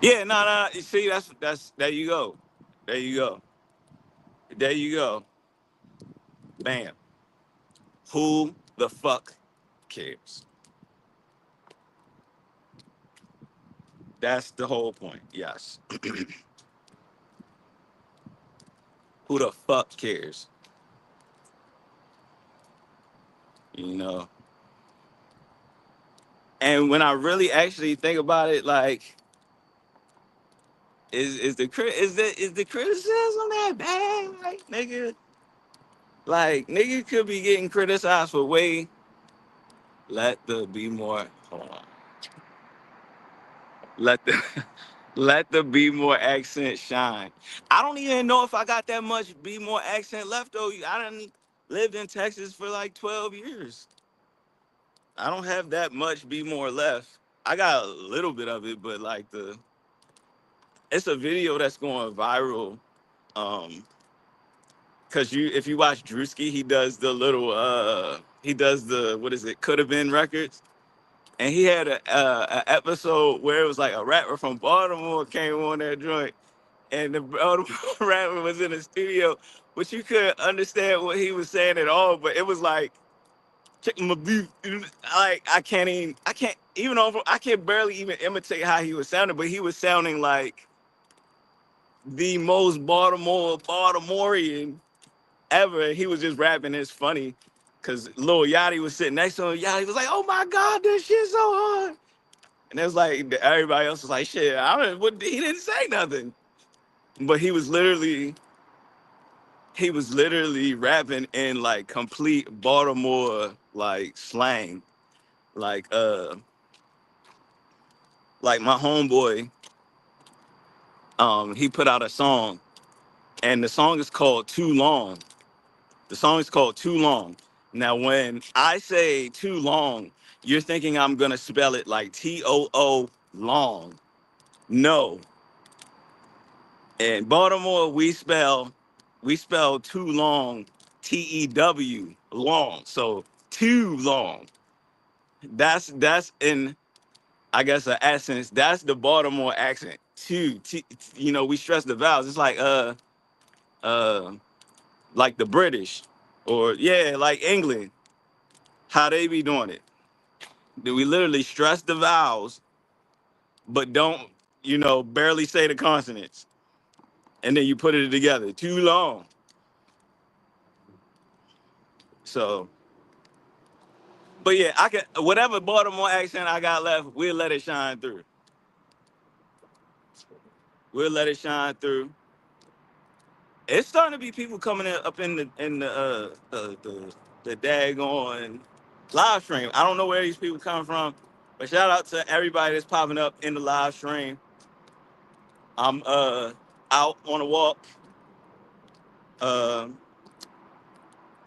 Yeah, no, no. You see, that's there you go, there you go, there you go. Bam. Who the fuck cares? That's the whole point. Yes. Who the fuck cares? You know. And when I really actually think about it, like, is the criticism that bad? Like, nigga could be getting criticized for way. Let the be more. Hold on. Let the let the be more accent shine. I don't even know if I got that much be more accent left though. I done lived in Texas for like 12 years. I don't have that much be more left. I got a little bit of it, but like it's a video that's going viral. Um, Cause if you watch Drewski, he does the what is it? Could have been records. And he had a episode where it was like a rapper from Baltimore came on that joint, and the Baltimore rapper was in the studio, but you couldn't understand what he was saying at all. But it was like, check my beef. Like I can't even over, I can barely even imitate how he was sounding, but he was sounding like the most Baltimorean ever. He was just rapping. It's funny, cause Lil Yachty was sitting next to him. Yachty was like, "Oh my God, this shit's so hard." And it was like everybody else was like, "Shit, I don't." What, he didn't say nothing, but he was literally rapping in like complete Baltimore like slang, like like my homeboy. He put out a song, and the song is called "Too Long." The song is called "Too Long." Now, when I say "too long," you're thinking I'm gonna spell it like TOO long. No, in Baltimore we spell too long TEW long. So too long. That's in, I guess, an essence. That's the Baltimore accent. We stress the vowels. It's uh like the British, or yeah, like England, how they be doing it. We literally stress the vowels, but don't, barely say the consonants, and then you put it together. Too long. So, but yeah, I can, whatever Baltimore accent I got left, we'll let it shine through. We'll let it shine through. It's starting to be people coming up in the daggone live stream. I don't know where these people come from, but shout out to everybody that's popping up in the live stream. I'm out on a walk. Uh,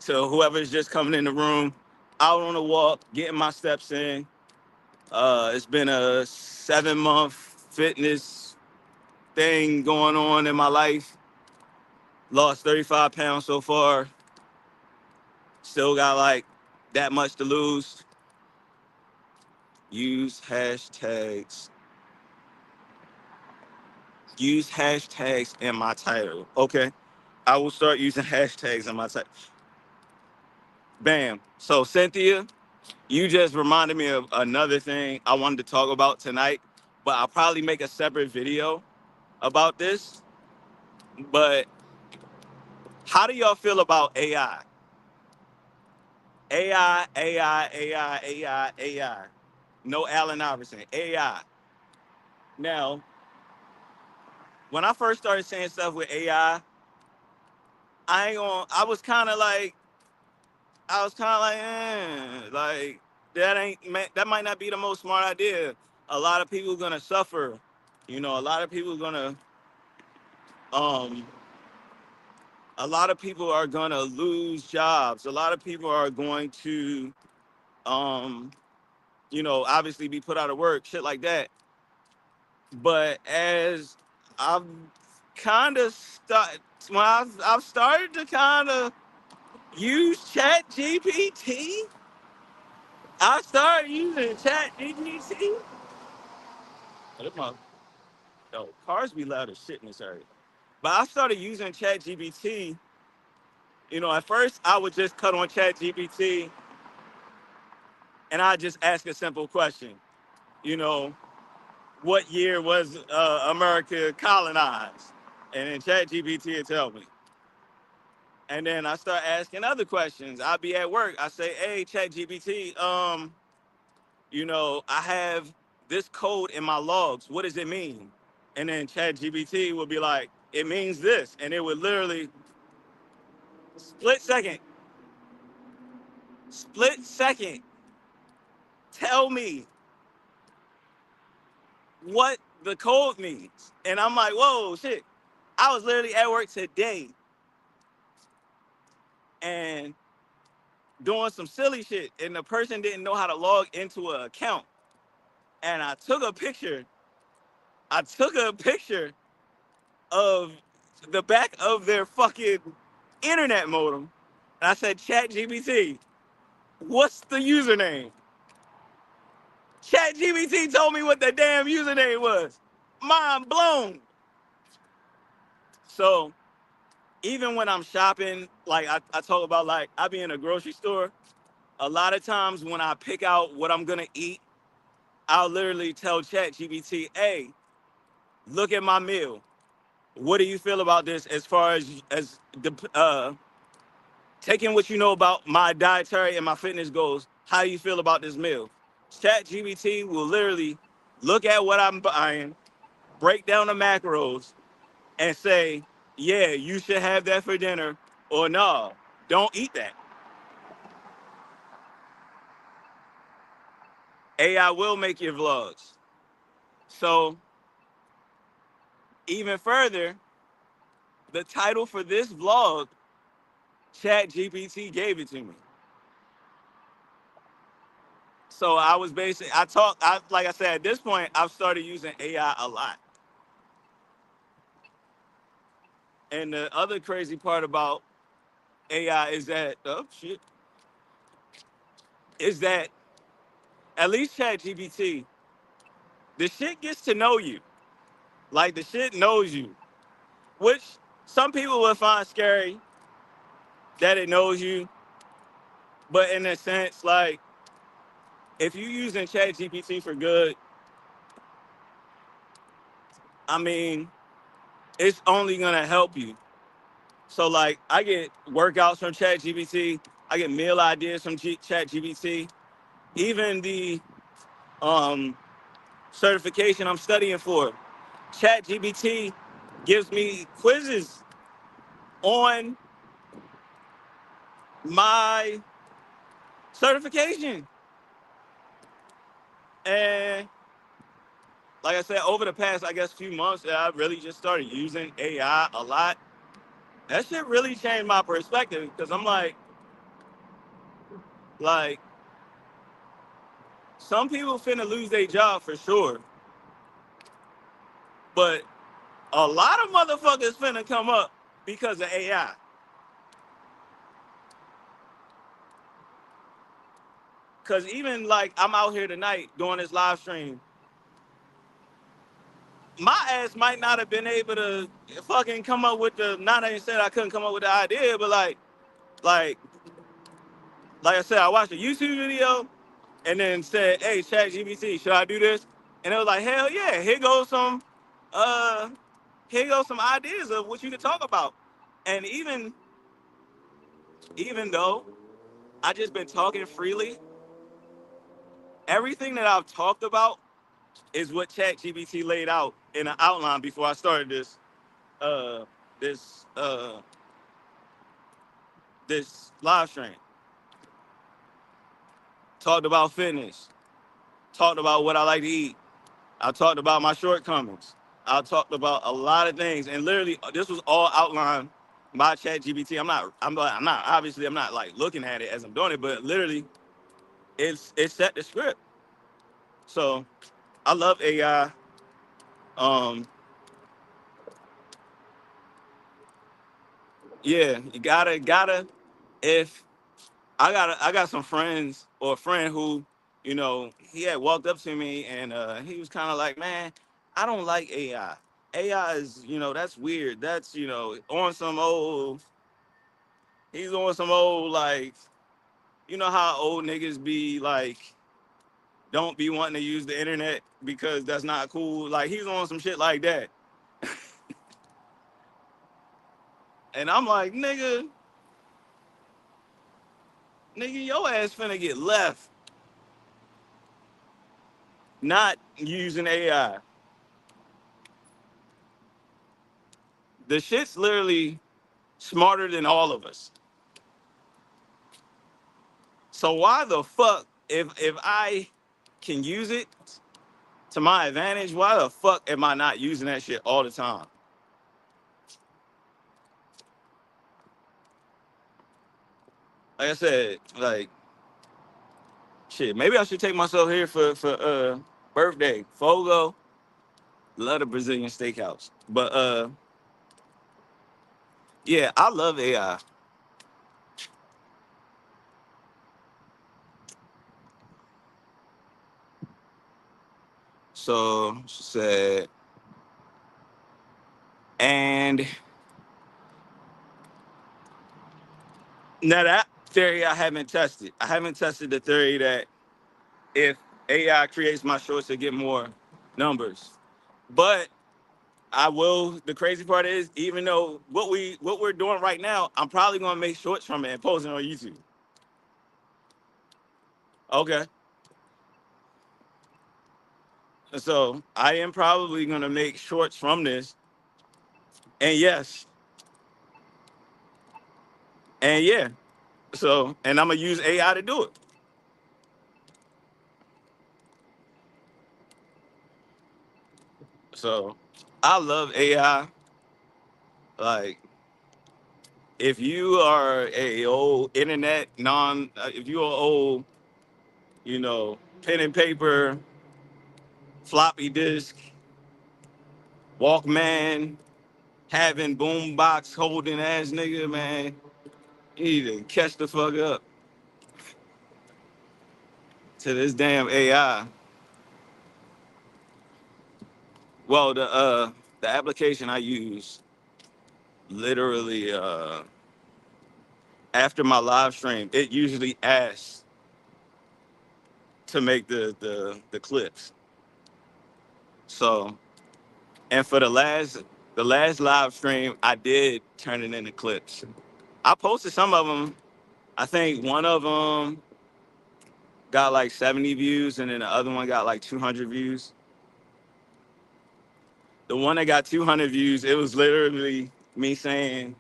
to whoever's just coming in the room, out on a walk, getting my steps in. It's been a 7-month fitness thing going on in my life. Lost 35 pounds so far. Still got like that much to lose. Use hashtags. Use hashtags in my title. Okay. I will start using hashtags in my title. Bam. So Cynthia, you just reminded me of another thing I wanted to talk about tonight, but I'll probably make a separate video about this. But how do y'all feel about AI? AI, AI, AI, AI, AI. No Allen Iverson. AI. Now, when I first started saying stuff with AI, I ain't gonna. I was kind of like that that might not be the most smart idea. A lot of people gonna suffer. You know, um, a lot of people are gonna lose jobs. A lot of people are going to, um, obviously be put out of work, shit like that. But as I've kind of when I've started to kind of use Chat GPT, I started using Chat GPT. Yo, cars be loud as shit in this area. But I started using Chat GPT. At first I would just cut on Chat GPT and I just ask a simple question. You know, what year was America colonized? And then Chat GPT would tell me. And then I start asking other questions. I'll be at work. I say, hey, Chat GPT, I have this code in my logs. What does it mean? And then Chat GPT will be like, it means this. And it would literally split second, split second, tell me what the code means. And I'm like, whoa, shit. I was literally at work today and doing some silly shit, and the person didn't know how to log into an account. And I took a picture of the back of their fucking internet modem. And I said, Chat GPT, what's the username? Chat GPT told me what the damn username was. Mind blown. So even when I'm shopping, like I talk about, like I be in a grocery store, a lot of times when I pick out what I'm gonna eat, I'll literally tell Chat GPT, hey, look at my meal. What do you feel about this as far as the taking what you know about my dietary and my fitness goals? How do you feel about this meal? Chat GPT will literally look at what I'm buying, break down the macros, and say, yeah, you should have that for dinner, or no, don't eat that. AI will make your vlogs. So even further, the title for this vlog, Chat GPT gave it to me. So I was basically, like I said, at this point, I've started using AI a lot. And the other crazy part about AI is that, oh shit, is that at least Chat GPT, the shit gets to know you. Like the shit knows you, which some people would find scary that it knows you. But in a sense, like if you're using Chat GPT for good, I mean, it's only gonna help you. So like I get workouts from Chat GPT, I get meal ideas from Chat GPT, even the um, certification I'm studying for. Chat GPT gives me quizzes on my certification. And like I said, over the past, I guess, few months, I really just started using AI a lot. That shit really changed my perspective because I'm like, some people finna lose their job for sure, but a lot of motherfuckers finna come up because of AI. Cause even like I'm out here tonight doing this live stream, my ass might not have been able to fucking come up with the. Not even said I couldn't come up with the idea, but like like I said, I watched a YouTube video and then said, "Hey, ChatGPT, should I do this?" And it was like, "Hell yeah! Uh, here goes some ideas of what you could talk about." And even though I just been talking freely, everything that I've talked about is what ChatGPT laid out in an outline before I started uh this uh this live stream. Talked about fitness, talked about what I like to eat. I talked about my shortcomings. I talked about a lot of things, and literally, this was all outlined by ChatGPT. I'm not. Obviously, I'm not like looking at it as I'm doing it, but literally, it set the script. So I love AI. Um, yeah, you gotta. If I got some friends or a friend who, he had walked up to me and he was kind of like, man, I don't like AI. AI is, that's weird. That's, on some old, he's on some old, like, you know how old niggas be like, don't be wanting to use the internet because that's not cool. Like, he's on some shit like that. And I'm like, nigga, your ass finna get left not using AI. The shit's literally smarter than all of us. So why the fuck, if I can use it to my advantage, why the fuck am I not using that shit all the time? Like I said, like shit, maybe I should take myself here for birthday. Fogo, love the Brazilian steakhouse. But yeah, I love AI. So she said, and now that theory I haven't tested. I haven't tested the theory that if AI creates my shorts to get more numbers. But I will. The crazy part is, even though what we're doing right now, I'm probably gonna make shorts from it and post it on YouTube. Okay, so I am probably gonna make shorts from this, and yes, and yeah. So, and I'm gonna use AI to do it. So, I love AI. Like, if you are a old internet if you are old, pen and paper, floppy disk, Walkman, having boombox holding ass nigga, man, you need to catch the fuck up to this damn AI. Well, the application I use literally after my live stream, it usually asks to make the clips. So, and for the last live stream, I did turn it into clips. I posted some of them. I think one of them got like 70 views, and then the other one got like 200 views. The one that got 200 views, it was literally me saying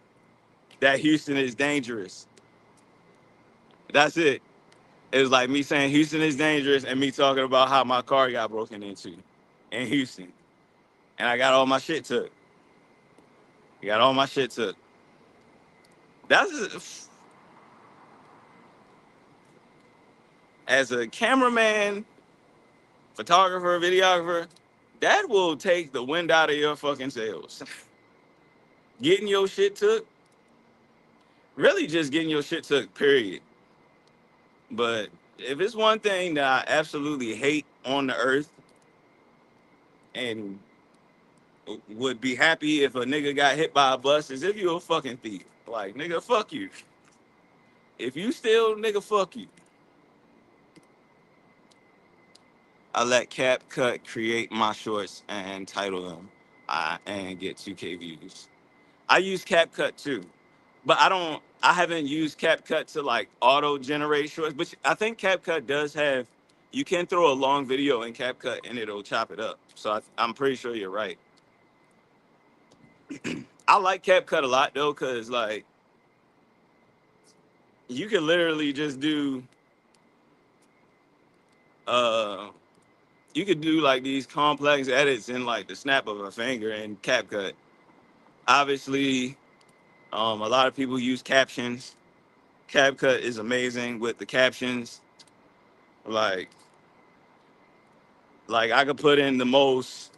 that Houston is dangerous. That's it. It was like me saying Houston is dangerous and me talking about how my car got broken into in Houston. And I got all my shit took. I got all my shit took. That's as a cameraman, photographer, videographer, that will take the wind out of your fucking sails. Getting your shit took, really just getting your shit took, period. But if it's one thing that I absolutely hate on the earth and would be happy if a nigga got hit by a bus, is if you a fucking thief. Like, nigga, fuck you. If you still nigga, fuck you. I let CapCut create my shorts and title them, and get 2K views. I use CapCut too, but I don't. I haven't used CapCut to like auto generate shorts, but I think CapCut does have. You can throw a long video in CapCut and it'll chop it up. So I'm pretty sure you're right. I like CapCut a lot though, cause like you can literally just do uh you could do like these complex edits in like the snap of a finger in CapCut. Obviously, a lot of people use captions. CapCut is amazing with the captions. Like I could put in the most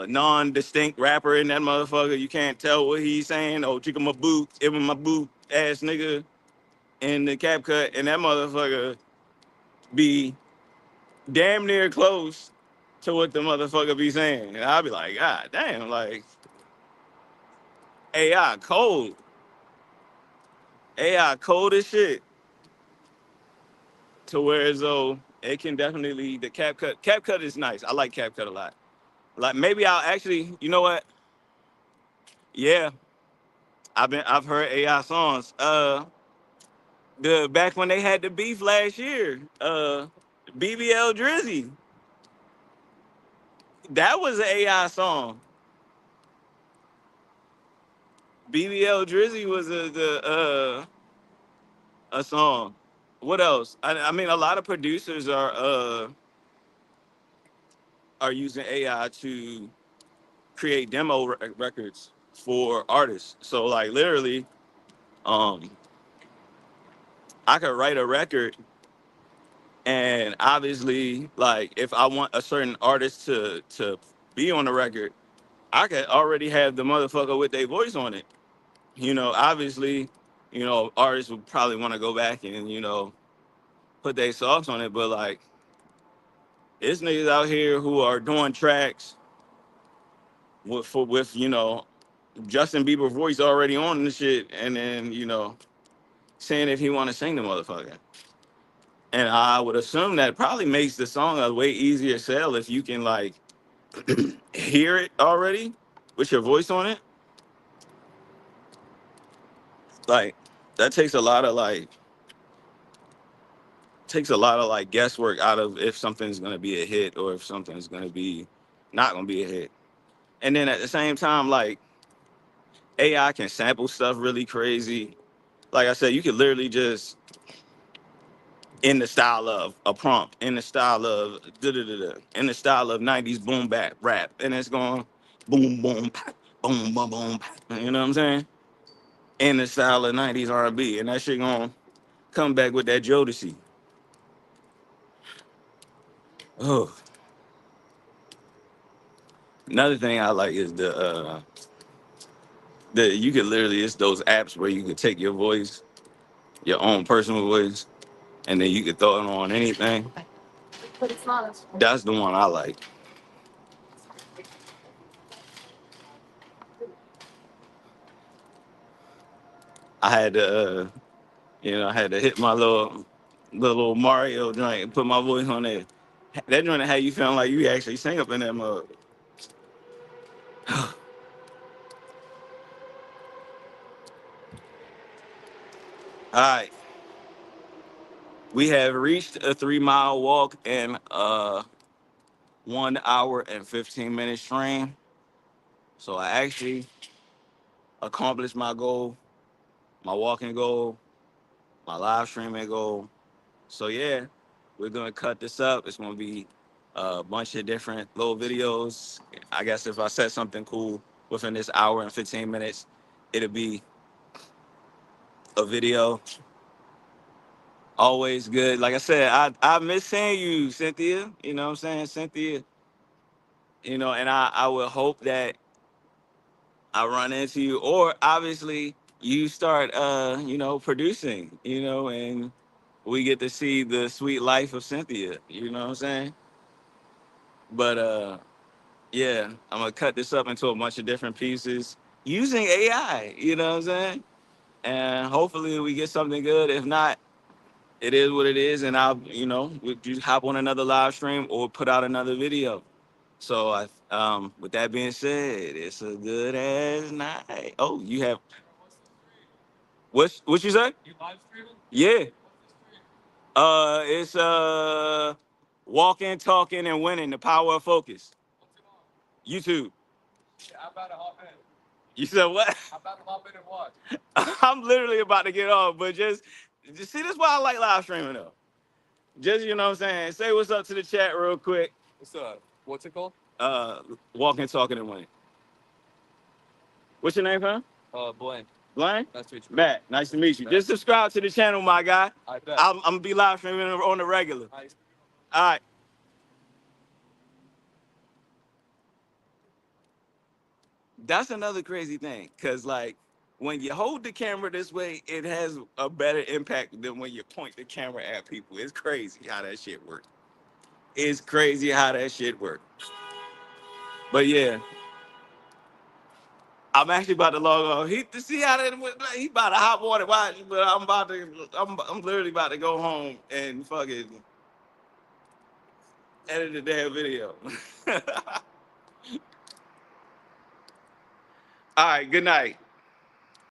non-distinct rapper in that motherfucker. You can't tell what he's saying. Oh, chicken my boot, even my boot ass nigga in the CapCut, and that motherfucker be damn near close to what the motherfucker be saying. And I'll be like, God damn, like AI cold. AI cold as shit. To where as though it can definitely the CapCut. CapCut is nice. I like CapCut a lot. Like maybe I'll actually, you know what? Yeah, I've heard AI songs. The back when they had the beef last year, BBL Drizzy. That was an AI song. BBL Drizzy was a song. What else? I mean, a lot of producers are using AI to create demo records for artists. So like literally, um, I could write a record, and obviously, like if I want a certain artist to be on the record, I could already have the motherfucker with their voice on it. Obviously, artists would probably want to go back and put their songs on it, but like, it's niggas out here who are doing tracks with Justin Bieber voice already on the shit, and then saying if he want to sing the motherfucker. And I would assume that probably makes the song a way easier sell if you can like hear it already with your voice on it. Like that takes a lot of like guesswork out of if something's gonna be a hit or if something's gonna be not gonna be a hit. And then at the same time, like AI can sample stuff really crazy. Like I said, you could literally just in the style of a prompt, in the style of da da da da, in the style of '90s boom bap rap, and it's going boom boom pop, boom boom boom pop. You know what I'm saying? In the style of '90s R&B, and that shit gonna come back with that Jodeci. Oh, another thing I like is the you could literally it's those apps where you could take your voice, your own personal voice, and then you could throw it on anything. That's the one I like. I had to I had to hit my little Mario joint and put my voice on it. That joint had you feeling like you actually sing up in that mug. All right, we have reached a 3 mile walk and 1 hour and 15 minute stream. So I actually accomplished my goal, my walking goal, my live streaming goal. So yeah, we're gonna cut this up. It's gonna be a bunch of different little videos. I guess if I said something cool within this hour and 15 minutes, it'll be a video. Always good. Like I said, I miss seeing you, Cynthia. You know what I'm saying? Cynthia, and I would hope that I run into you or obviously you start producing, and we get to see the sweet life of Cynthia, you know what I'm saying? But yeah, I'm gonna cut this up into a bunch of different pieces using AI, you know what I'm saying? and hopefully we get something good. If not, it is what it is, and I'll, we just hop on another live stream or put out another video. So with that being said, it's a good ass night. Oh, you have what you say? Yeah. It's walking, talking, and winning. The power of focus. YouTube. You said what? I'm literally about to get off, but just see, this is why I like live streaming though. Just you know what I'm saying. Say what's up to the chat real quick. What's up? What's it called? Walking, talking, and winning. What's your name, fam? Blaine. Blaine? Nice to meet you. Matt, nice to meet you. Matt. Just subscribe to the channel, my guy. I bet. I'm gonna be live streaming on the regular. Nice. All right. That's another crazy thing, cause like when you hold the camera this way, it has a better impact than when you point the camera at people. It's crazy how that shit works. It's crazy how that shit works. But yeah, I'm actually about to log on. He to see how that he about to hop on it. Watch, but I'm literally about to go home and fucking edit the damn video. All right, good night.